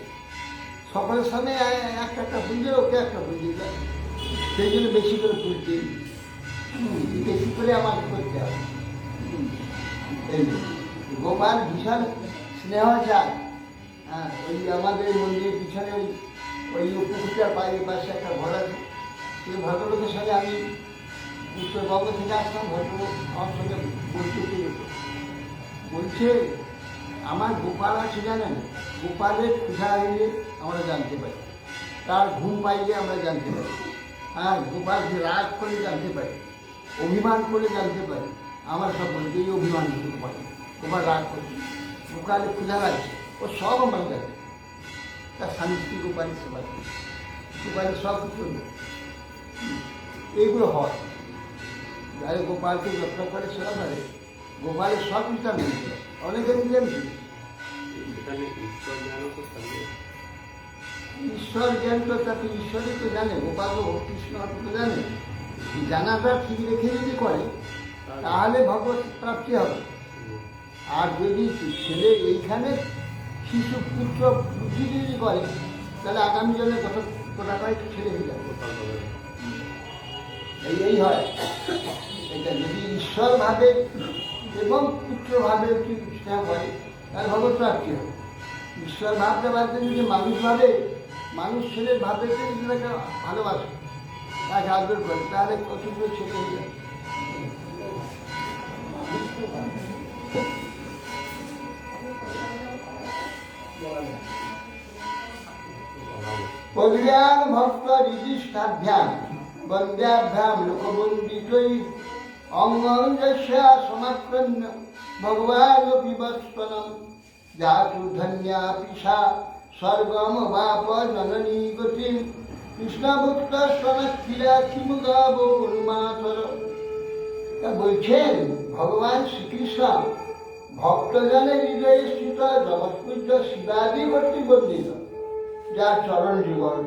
সকলের সামনে একটা ফুল দিয়ে ওকে একটা ফুল দিয়ে, সেই জন্য বেশি করে ফুল দিই, বেশি করে আমাকে করতে হবে। এই গোপাল ভীষণ স্নেহ চায়। হ্যাঁ, ওই আমাদের মন্দিরের পিছনে ওই পুকুরটার পাশে একটা ঘর আছে, সেই ভদ্রলোকের সঙ্গে আমি উত্তরবঙ্গ থেকে আসলাম, ভদ্রলোক আমার সঙ্গে বলতে বলছে, আমার গোপাল আছে জানেন, গোপালের ক্ষুধা হইলে আমরা জানতে পারি, তার ঘুম পাইলে আমরা জানতে পারি, হ্যাঁ, গোপাল রাগ করে জানতে পারি, অভিমান করে জানতে পারি। আমার সব বলতে এই অভিমান করতে পারি, গোপাল রাগ করছে, গোপালে ক্ষুধা লাগছে, ও সব আমার জানে, তার স্বামী স্ত্রী গোপালের সেবা করে, গোপালের সব কিছু এইগুলো হয়। যারা গোপালকে যত্ন করে সেবা করে, গোপালের সব কিছু আমি অনেকে নিজে ঈশ্বর জ্ঞান তো তাকে ঈশ্বরই তো জানে, গোপাল কৃষ্ণ তো জানে, জানাটা ঠিক রেখে যদি করে তাহলে ভগবত প্রাপ্তি হবে। আর যদি ছেলে এইখানে শিশু পুত্র বুদ্ধি যদি করে, তাহলে আগামী জনে কোথায় ছেলে হয়ে যাবে, এই হয়। এটা যদি ঈশ্বর ভাবে এবং পুত্র ভাবে স্নেহ করে, তাহলে ভগবত প্রাপ্তি হবে। ঈশ্বর ভাবতে ভাবতে যদি মানুষ ভাবে, মানুষ ছেলের ভাবে যদি তাকে ভালোবাসে, তাকে আদর করে, তাহলে কতগুলো ছেলে হয়ে যাবে। পদ্যান ভক্ত রিজিষ্ঠাভ্যাম বন্দ্যাভ্যাম লোকবন্দিতৈ অঙ্গঞ্জস্য সমাক্রম্য ভগবান বিবস্পনম জাতু ধন্যা পিসা স্বর্গম বাপ জননী গতিম কৃষ্ণভক্ত স্তনক্ষীরা খিমুগাব উন্মাতর। বলছেন ভগবান শ্রীকৃষ্ণ ভক্তজনের হৃদয়ে স্থিত জগৎপূজ্য শিবাদি ভক্তি বন্দিত যার চরণ যুগল,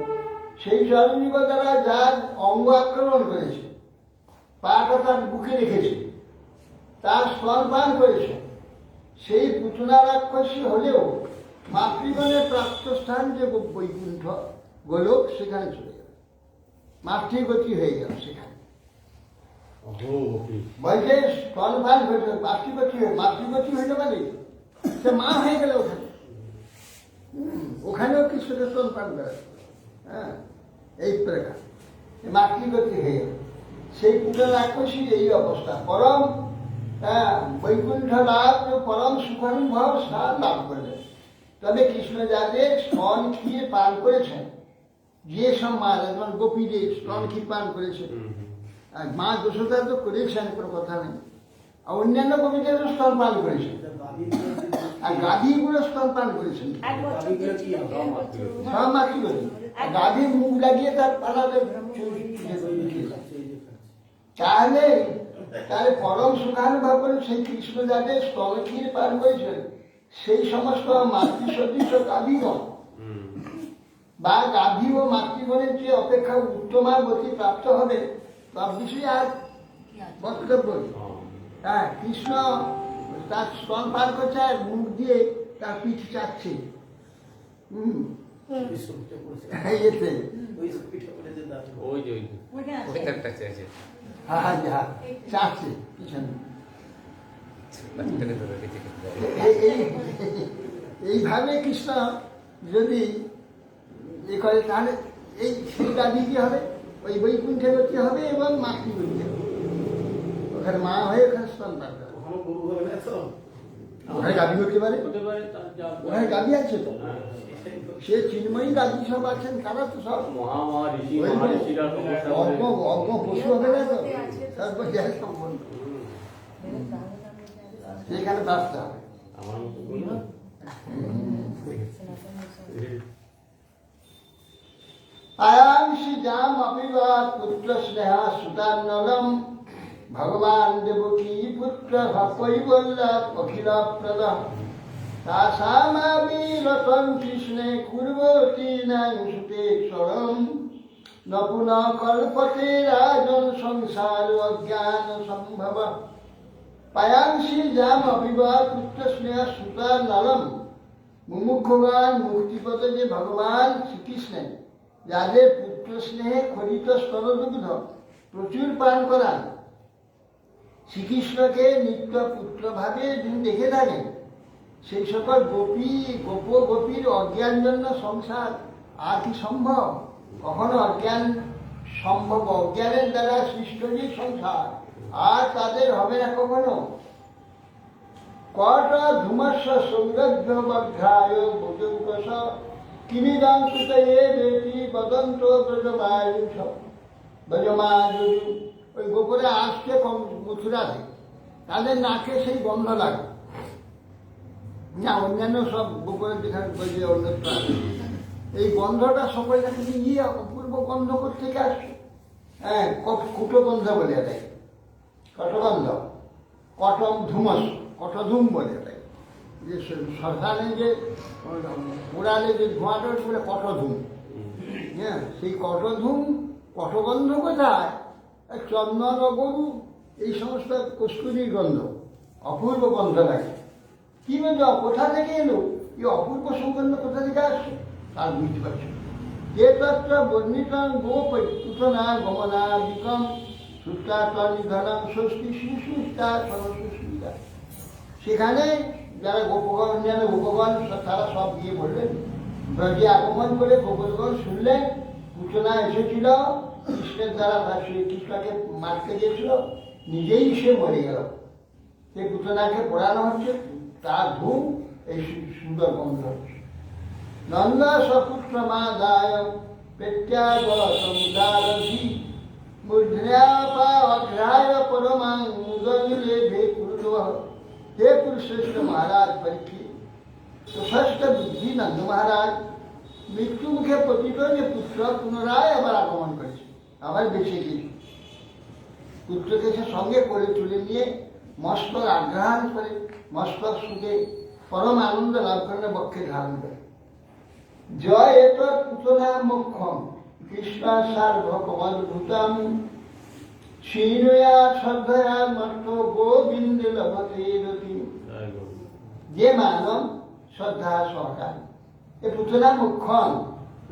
সেই চরণ যুগ দ্বারা যার অঙ্গ আক্রমণ করেছে, পাটা তার বুকে রেখেছে, তার স্তনপান করেছে, সেই পুতনা রাক্ষসী হলেও মাতৃগণের প্রাপ্ত স্থান যে বৈকুণ্ঠ গোলক, সেখানে চলে গেল, মাতৃগতি হয়ে গেল সেখানে। বলছে স্তনপান হয়েছে, মাতৃগতি হইতে পারে, সে মা হয়ে গেল ওখানে, ওখানেও কৃষ্ণকে স্তনপান করে। হ্যাঁ, এই প্রকার মাতৃগতি হয়ে গেল। সেই পুত্র রাক্ষসী এই অবস্থা, পরম বৈকুণ্ঠ লাভ, পরম সুখানুভব স্থান লাভ করলেন। তবে কৃষ্ণ যাদের স্তন ক্ষীর পান করেছেন, যে সব মা যেমন গোপীদের স্তন ক্ষীর পান করেছে, আর মা যশোদা তো করেছেন, কোনো কথা নেই, আর অন্যান্য গোপীদেরও স্তন পান করেছেন, আর গাভীগুলো স্তন পান করেছেন, সব মাতৃগতি। গাভীর মুখ লাগিয়ে তার পালাতে তাহলে তাহলে পরম সুখানুভব করে সেই কৃষ্ণ যাদের স্তন ক্ষীর পান করেছেন, সেই সমস্ত মাতৃসদৃশ গাভীগণ বা গাভী ও মাতৃগণের যে অপেক্ষা উত্তমা গতি প্রাপ্ত হবে, সব বিষয়ে আর বক্তব্য। হ্যাঁ, কৃষ্ণ তার স্তন পান করছে আর মুখ দিয়ে তার পিঠ চাচ্ছে। চাচ্ছে পিছনে। এইভাবে কৃষ্ণ যদি এ করে, তাহলে এই সেই গাভী কি হবে, ওই বৈকুণ্ঠে গতি হবে এবং মাতৃগতি হবে, ওখানে মা হয়ে ওখানে স্তন পান করে। ওখানে গাভী হতে পারে, ওখানে গাভী আছে তো, সে চিন্ময়ী গাভী সব আছেন, তারা তো সব অজ্ঞ পশু হবে না তো, সেখানে বাঁচতে হবে। আয়াংশি জাম অপিবাদ পুত্র স্নেহা সুতান্নলম ভগবান দেবকী পুত্র কৈবল্যাৎ অখিল প্রদ তাসামাবিরতং কৃষ্ণে কুর্বতী নাং সুতেশ্বরম ন পুনঃ কল্পতে রাজন সংসার অজ্ঞান সম্ভব। পায়াংশি জাম অপিবাদ পুত্র স্নেহা সুতান্নলম, মুমুক্ষুগণ মুক্তিপদে যে ভগবান শ্রীকৃষ্ণের যাদের পুত্র স্নেহে খরিত স্তনদুগ্ধ প্রচুর পান করান, শ্রীকৃষ্ণকে নিত্য পুত্র ভাবে যিনি দেখে থাকেন, সেই সকল গোপীর অজ্ঞান জন্য সংসার আর কি সম্ভব? কখনো অজ্ঞান সম্ভব, অজ্ঞানের দ্বারা সৃষ্ট যে সংসার আর তাদের হবে না কখনো। কট ধূমস্য সৌরভ্য বঘ্রায় ভোজৌকস কিমিদাং সুতয়ে বেটি বদন্ত ব্রজমায়ু। ওই গোপরে আসছে মথুরাতে, তাদের নাকে সেই গন্ধ লাগে না, অন্যান্য সব গোপরের যেখানে অন্যত্র আসে, এই গন্ধটা সকলের কাছে গিয়ে অপূর্ব গন্ধ থেকে আসছে। হ্যাঁ, কুটগন্ধ বলে দেয়, কটগন্ধ, কটম ধূমস, কটধূম বলে দেয়, যে শ্মশানে যে পোড়ালে যে ধোঁয়াটা বলে কটধূম। হ্যাঁ, সেই কটধূম, কটগন্ধ কোথায়? চন্দন ও গরু, এই সমস্ত কস্তুরীর গন্ধ, অপূর্ব গন্ধ লাগে। কি বলছ, কোথা থেকে এলো এই অপূর্ব সুগন্ধ, কোথা থেকে আসছে তার বুঝতে পারছে। যে তত্ত্ব বর্ণিতং গোপ পুতনা গমনাদিকম সুষ্টা নিধনম ষষ্ঠী সুষ্টা সরস্বস্মিতা। সেখানে যারা গোপগণ, অন্যান্য গোপগণ তারা সব গিয়ে বললেন, ব্রজে আগমন করে গোপগণ শুনলেন পুতনা এসেছিল, কৃষ্ণের দ্বারা কৃষ্ণকে মারতে গিয়েছিল, নিজেই সে মরে গেল। সেই পুতনাকে পোড়ানো হচ্ছে, তার ধূম এই সুন্দর গন্ধ হচ্ছে। নন্দ সপুত্র মা দায় প্রত্যাগী মূর্ধন্যাপা অঘ্রায় পরমাং মুদলে ভে কুরুদ। হে পুরুষশ্রেষ্ঠ মহারাজ পরীক্ষিত, প্রশস্ত বুদ্ধি নন্দ মহারাজ মৃত্যু মুখে পতিত যে পুত্র পুনরায় আবার আগমন করেছে, আবার বেঁচে গিয়েছে। পুত্রকে সে সঙ্গে করে তুলে নিয়ে মস্তক আগ্রহণ করে মস্তক সুখে পরম আনন্দ লাভ করে বক্ষে ধারণ করে। জয় এত পুতনা মুখ্যম কৃষ্ণাসার ভগবদ্ভূতম শ্রীনয়া শ্রদ্ধয়া মর্ত গোবিন্দে লভতে রতি। যে মানব শ্রদ্ধা সহকারী এ পুতনা মুখ্যম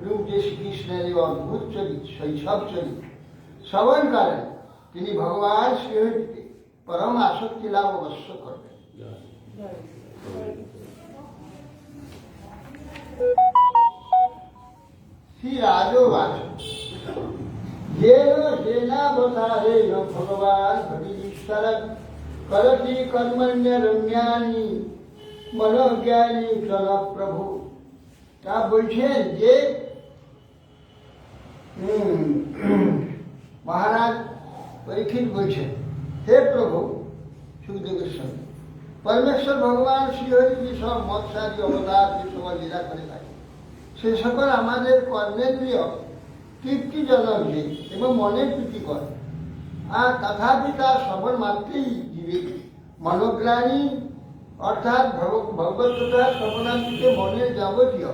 রূপ যে শ্রীকৃষ্ণের এই অদ্ভুত চরিত্র, শৈশব চরিত্র শ্রবণ করেন, তিনি ভগবান শ্রীহরিতে পরম আসক্তি লাভ অবশ্য করবেন। শ্রী রাজবাস যেনাবতারে ভগবান হরিশ্বর করতি কর্মণ্য রম্যানি মনোজ্ঞানী চল প্রভু। তা বলছেন যে মহারাজ পরীক্ষিত বলছেন, হে প্রভু সুখদেবের সঙ্গে পরমেশ্বর ভগবান শ্রীহরি যে সব মৎস্যাদি অবতার যে সব লীলা করে থাকে, সে সকল আমাদের কর্মেন্দ্রিয় তৃপ্তিজনক যে এবং মনের প্রীতি করে, আর তথাপি তার শ্রবণ মাত্রেই জীবে মনোগ্রাণী অর্থাৎ ভগবততা শ্রবণাদিতে মনের যাবতীয়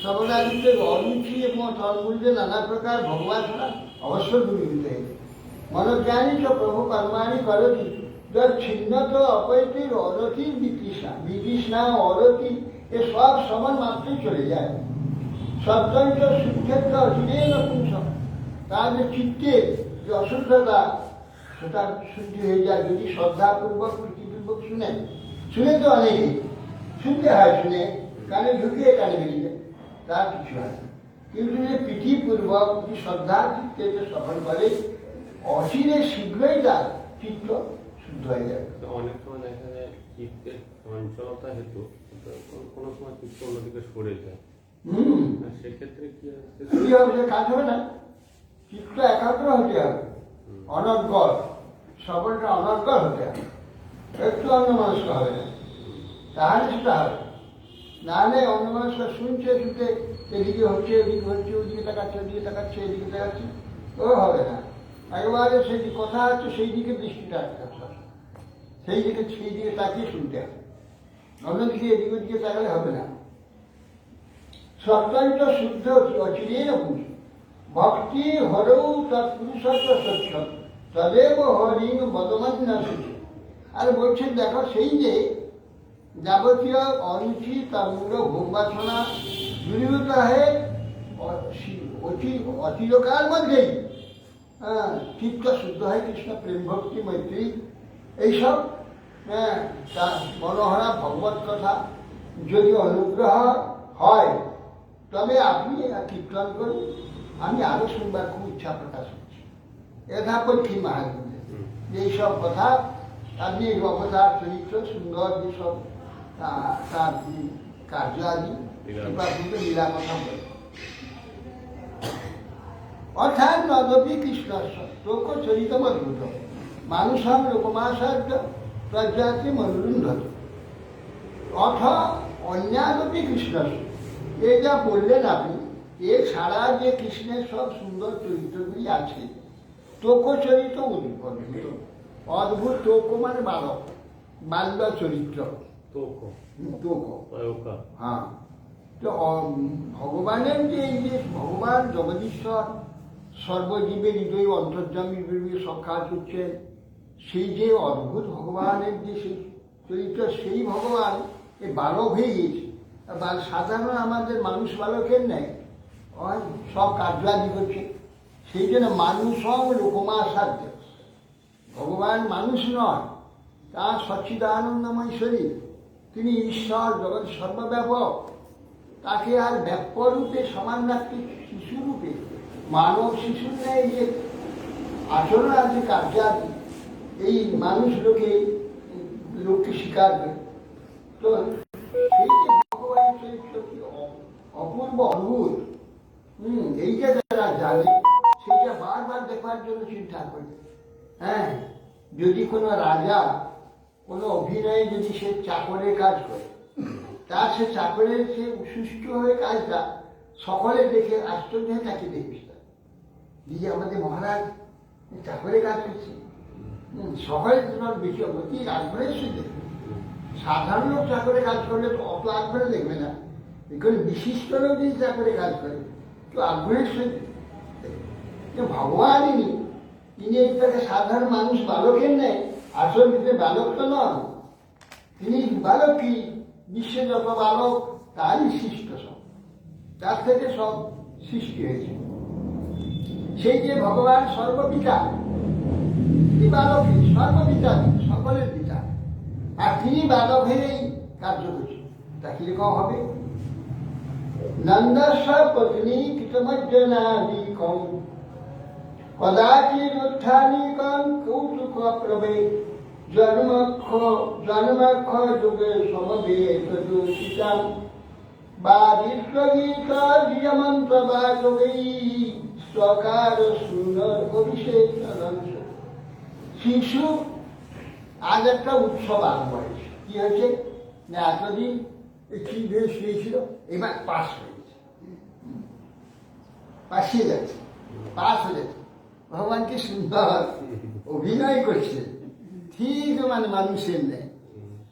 শ্রবণাদিতে অরুচি এবং তন্মূল্যে নানা প্রকার ভগবান ছাড়া অবশ্য দূরীভূত হয়ে মনোজ্ঞানী চ প্রভু কর্মাণী করতি ছিন্নত অপৈতির অরতির বিতৃষ্ণা, বিতৃষ্ণা অরতি এ সব শ্রবণ মাত্রেই চলে যায়। সত্যঞ্চ সুক্ষেত্র অচিরেন পুংস, তার যে চিত্তের যে অশুদ্ধতা সেটা শুদ্ধি হয়ে যায় যদি শ্রদ্ধাপূর্বক প্রীতিপূর্বক শুনেন। শুনে তো অনেকে শুনতে হয়, শুনে কানে ঢুকিয়ে কানে বেরিয়ে তার কিছু হয় না, কিন্তু যে প্রীতিপূর্বক যদি শ্রদ্ধা চিত্তে শ্রবণ করে অচিরে শীঘ্রই তার চিত্ত শুদ্ধ হয়ে যায়। অনেক সময় দেখা যায় চিত্তের চঞ্চলতা হেতু কোনো সময় চিত্ত অন্যদিকে সরে যায়, সেক্ষেত্রে কি হবে? সে কাজ হবে না, চিত্ত একাগ্র হতে হবে, অনর্গল শ্রবণটা অনর্গল হতে হবে, একটু অন্যমনস্ক হবে না, তাহলে সেটা হবে। নাহলে অন্যমনস্ক শুনছে শুনতে এদিকে হচ্ছে এদিকে হচ্ছে, ওদিকে তাকাচ্ছে ওদিকে তাকাচ্ছে এদিকে তাকাচ্ছে, ও হবে না। একেবারে সেই কথা হচ্ছে সেই দিকে দৃষ্টিটা রাখতে হবে, সেই দিকে তাকিয়ে শুনতে হবে, অন্যদিকে এদিকে ওদিকে তাকালে হবে না। সত্যঞ্চ শুদ্ধ অচিরেন পুরুষ ভক্তি হরৌ তৎপুরুষত্ব সত্য তদেব হরিং বদমান্না শুচি। আর বলছেন দেখো সেই যে যাবতীয় অরুচি তন্মূল ভোগবাসনা দূরীভূত হয়ে অচিরকাল মধ্যেই চিত্ত শুদ্ধ হয় কৃষ্ণ প্রেম ভক্তি মৈত্রী এইসব তার মনোহরা ভগবত কথা যদি অনুগ্রহ হয় তবে আপনি কীর্তন করুন, আমি আরো শুনবার খুব ইচ্ছা প্রকাশ করছি। এটা পরীক্ষিত মহারাজ যে এইসব কথা আপনি অবতার চরিত্র সুন্দর যেসব তার কার্য আদি লীলা কথা বলে, অর্থাৎ নদপি কৃষ্ণ তোক চরিত অদ্ভুত মানুষম লোকমাসার্য প্রজাতি মনোরুন্ধত অথ অন্যাদপি কৃষ্ণ। এই যা বললেন আপনি এছাড়া যে কৃষ্ণের সব সুন্দর চরিত্রগুলি আছে, তোক চরিত অদ্ভুত, অদ্ভুত তোক মানে বালক, বাল্য চরিত্র তোক। হ্যাঁ, তো ভগবানের যে এই যে ভগবান জগদীশ্বর সর্বজীবের হৃদয় অন্তর্যামী সব কাজ করছেন, সেই যে অদ্ভুত ভগবানের যে সেই চরিত্র, সেই ভগবান এই বালক হয়ে গিয়েছে। সাধারণ আমাদের মানুষ বালকের নেয় সব কার্যাদি করছে, সেই জন্য মানুষম লোকমাসাধ্য। ভগবান মানুষ নয়, তার সচ্চিদানন্দময় শরীর, তিনি ঈশ্বর জগৎ সর্বব্যাপক, তাকে আর ব্যাপরূপে সমান রাখতে শিশুরূপে মানব শিশুর নেয় যে আচরণ আছে কার্যাদি এই মানুষ লোককে স্বীকার করে। তো সেই যে ভগবানের চরিত্র কি অপূর্ব অদ্ভুত, এইটা যারা জানে সেইটা বারবার দেখবার জন্য চিন্তা করে। হ্যাঁ, যদি কোনো রাজা কোনো অভিনয়ে যদি সে চাকরের কাজ করে তার সে চাকরের সে সুষ্ঠু হয়ে কাজটা সকলে দেখে আশ্চর্য হয়ে তাকে দেখিস যে আমাদের মহারাজ চাকরে কাজ করছে। সকলে তোমার বেশি অতি আগ্রহের সে দেখবে। সাধারণ লোক চাকরে কাজ করলে তো অত আগ্রহে দেখবে না, এখানে বিশিষ্ট লোক যদি চাকরে কাজ করে তো আগ্রহের সঙ্গে ভগবানই তিনি এইটাকে সাধারণ মানুষ বালকের নেয়, আসল কিন্তু বালক তো নন, তিনি বালক কি বিশ্বে যত বালক তারই সৃষ্ট সব, তার থেকে সব সৃষ্টি হয়েছে। সেই যে ভগবান সর্বপিতা, তিনি বালক সর্বপিতা, সকলের পিতা, আর তিনি বালক হয়েই কার্য করছেন। তা কিরকম হবে? নন্দস্ব পত্নী কৃতমজ্জনাদিকম কদাচিৎ উত্থানিকম কৌতুক প্রবে জন্মক্ষ যুগে সমবেত যোষিতাম বা বিশ্বগীত বিয়মন্ত্র বা যোগী স্বকার সুন্দর অভিষেক। শিশু আজ একটা উৎসব আরম্ভ হয়েছে। কি হয়েছে না, এতদিন কি বেশ শুয়েছিল, এবার পাস হয়ে গেছে, পাশিয়ে যাচ্ছে, পাস হয়ে যাচ্ছে। ভগবান কি সুন্দর অভিনয় করছে, ঠিক মানে মানুষের নেই।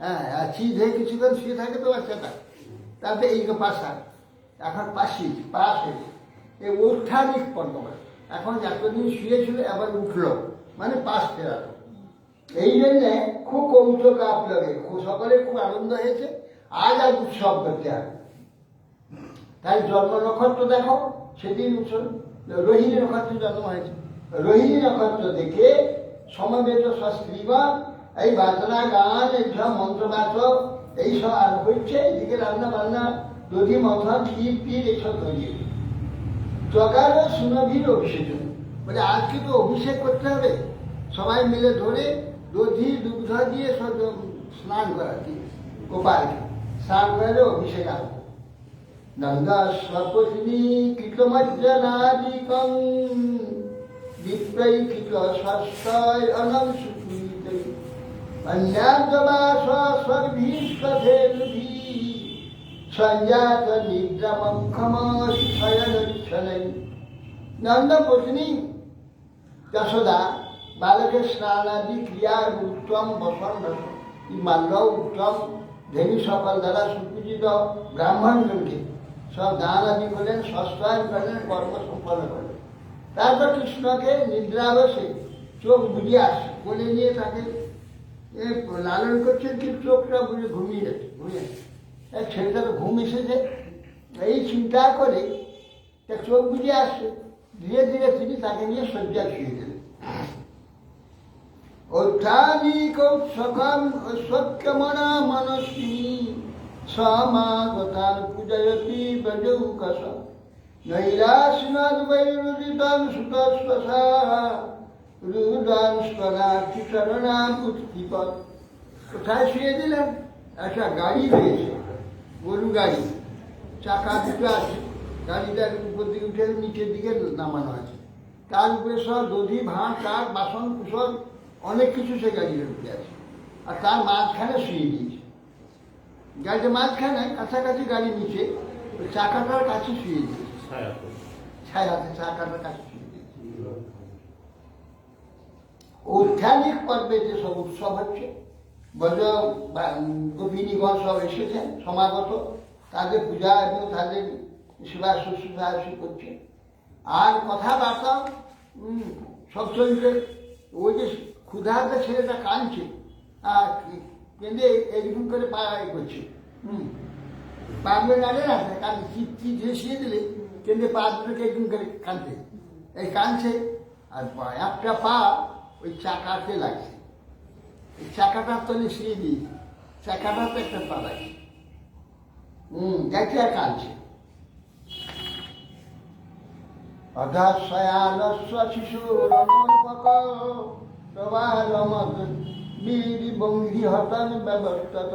হ্যাঁ, আর চিজ হয়ে কিছুক্ষণ শুয়ে থাকে তো বাচ্চাটা, তাতে এই পাশা এখন পাশি পাস হয়েছে। এই উত্থানিক পর্ব, এখন এতদিন শুয়েছিল এবার উঠলো, মানে পাশ ফেরালো। এই জন্যে খুব কৌতুক আপনাদের সকলে খুব আনন্দ হয়েছে, আজ আর উৎসব করতে হবে। তাই জন্ম নক্ষত্র দেখো, সেদিন রোহিণী নক্ষত্র জন্ম হয়েছে। রোহিণী নক্ষত্র দেখে সমবেত স্ত্রীগণ এই বাজনা গান, এইসব মন্ত্রবাচক এইসব আর হচ্ছে, এদিকে রান্না বান্না, দধি মথন, ক্ষীর পীর এইসব তৈরি। জগার সুনভির অভিষেক বলে আজকে তো অভিষেক করতে হবে, সবাই মিলে ধরে দধি দুগ্ধ দিয়ে সব স্নান করাচ্ছি, গোপালকে স্নান করে অভিষেক আরম্ভ। নন্দস্বপত্নী কৃতমজ্জনাদিকং বিপ্রৈকৃত ষষ্ঠয় অনম সুকুলিতৈ অন্যাদ্যবাসর্ভীষ্ঠেনুভি সঞ্জাত নিদ্রামক্ষম শয়নচ্ছनै। নন্দপত্নী যশোদা বালকের স্নান আদি ক্রিয়ার উত্তম বসন মাল্য উত্তম ধেনি সকল দ্বারা সুপূজিত ব্রাহ্মণগণকে সব দান আদি করলেন, সস্তায়ন করলেন, কর্ম সম্পন্ন করলেন। তারপর কৃষ্ণকে নিদ্রাবশে চোখ বুঝিয়ে আসছে, বলে নিয়ে তাকে লালন করছেন, কিন্তু চোখটা বুঝে ঘুমিয়ে যাচ্ছে, ঘুমিয়ে যাচ্ছে। এক ছেলেটা তো ঘুম এসেছে, এই চিন্তা করে তার চোখ বুঝিয়ে আসছে। ধীরে ধীরে তিনি তাকে নিয়ে শয্যা শুয়ে দিলেন। অধ্যানিকৌৎসকম ঐশ্বর্যমনা মনস্বিনী সমাগতান পূজয়তি ব্রজৌকশ নৈরাসীনাদ বৈরুদিতান সুতস্বসা রুদান স্বনার্থী চরণাম উৎক্ষিপত। কোথায় শুয়ে দিলেন? একটা গাড়ি রয়েছে, গরু গাড়ি, চাকা দুটো আছে, গাড়িটার উপর দিকে উঠে নিচের দিকে নামানো আছে, তার উপরে সব দধি ভাঁড় কাঠ বাসন কুসন অনেক কিছু সে গাড়ির উঠে আছে, আর তার মাঝখানে শুয়ে দিয়েছে। গাড়ির মাঝখানে কাছাকাছি গাড়ি নিচে ওই চাকাটার কাছে শুয়ে দিয়েছে, ছায়াতে চাকাটার কাছে শুয়ে দিয়েছে। ঐখানিক পর্বে যে সব উৎসব হচ্ছে, ব্রজ গোপিনীগণ সব এসেছেন সমাগত, তাদের পূজা এবং তাদের সেবা শুশ্রূষা করছে, আর কথাবার্তা সব চলছে। ওই যে ক্ষুধার্ত ছেলেটা কাঁদছে, আর কেঁদে এরকম করে পা করছে, পাগুলো নাড়ে না, কারণ চিপ ঝেসিয়ে দিলে কেঁদে পা দুটোকে এরকম করে কাঁদছে, এই কাঁদছে, আর একটা পা ওই চাকাতে লাগছে, এই চাকাটার তলে শুয়ে দিয়েছে, চাকাটাতে একটা পা লাগছে, দেখছে আর কাঁদছে। অধশয়ানস্ব শিশুরনল্পক প্রবালমদ বীরবঙ্গি হতন ব্যবস্থত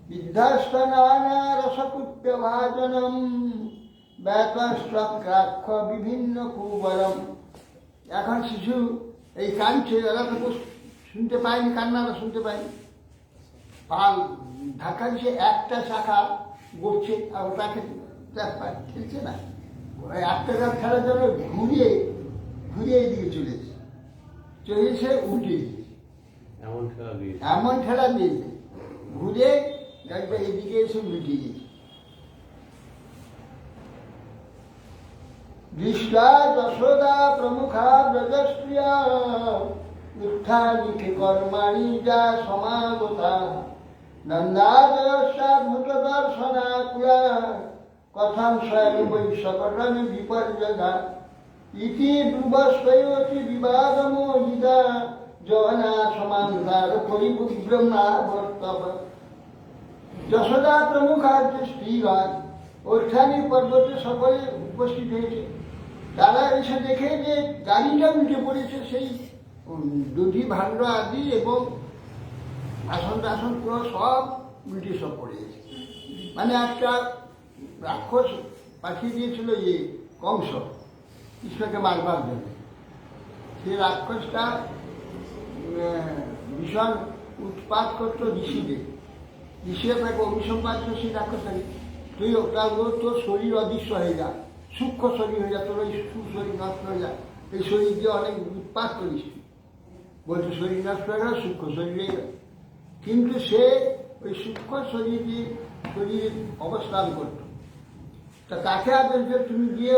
বিধ্বস্তনানা রসকূপ্যভাজনম ব্যতস্ত্রাক্ষ বিভিন্ন কুবরম। এখন শিশু এই কাঁদছে, ওরা তো শুনতে পায়নি, কান্নাটা শুনতে পায়নি, পাল ধাক্কা দিচ্ছে, একটা চাকা গড়ছে আর ওটাকে খেলছে না, ওই একটা কাপ খেলার জন্য ঘুরিয়ে ঘুরিয়ে এদিকে চলেছে উল্টে দিয়েছে, এমন খেলা দিয়েছে। এমন ঠেলা দিয়েছে ঘুরে গাড়িটা এদিকে এসে উল্টে দিয়েছে। দৃষ্টা যশোদা প্রমুখা ব্রজস্প্রিয়া উত্থানিকে কর্মাণি যা সমাগতা নন্দাদর্শাদ্ভুত দর্শনা কুলা কথাং স্বয়ং বৈশ্বকরণ বিপর্যদা ইতি ব্রুবস্বয়তি বিবাদমোহিতা জনা সমান্তার পরিব্রহ্মা বর্তব। যশোদা প্রমুখ আর যে স্ত্রীগণ ওঠানি পর্বতে সকলে উপস্থিত হয়েছে, তারা এসে দেখে যে গাড়িটা উঠে পড়েছে, সেই দধি ভাণ্ড আদি এবং আসন টাসন পুরো সব উল্টে সব পড়ে গেছে। মানে একটা রাক্ষস পাঠিয়ে দিয়েছিল যে কংস কৃষ্ণকে মারবার জন্য, সেই রাক্ষসটা ভীষণ উৎপাত করতো ঋষিদের, ঋষিরা তাকে অভিসম্পাদ করতো সেই রাক্ষসটাকে, তুই ওটা তোর শরীর অদৃশ্য হয়ে যা, সূক্ষ্ম শরীর হয়ে যা, তোর ওই সুশরীর নষ্ট হয়ে যা, এই শরীর দিয়ে অনেক উৎপাত করিস, বলছে শরীর নষ্ট হয়ে গেল, সূক্ষ্ম শরীরে গেল। কিন্তু সে ওই সূক্ষ্ম শরীরে অবস্থান করত, তা তাকে আদেশ তুমি গিয়ে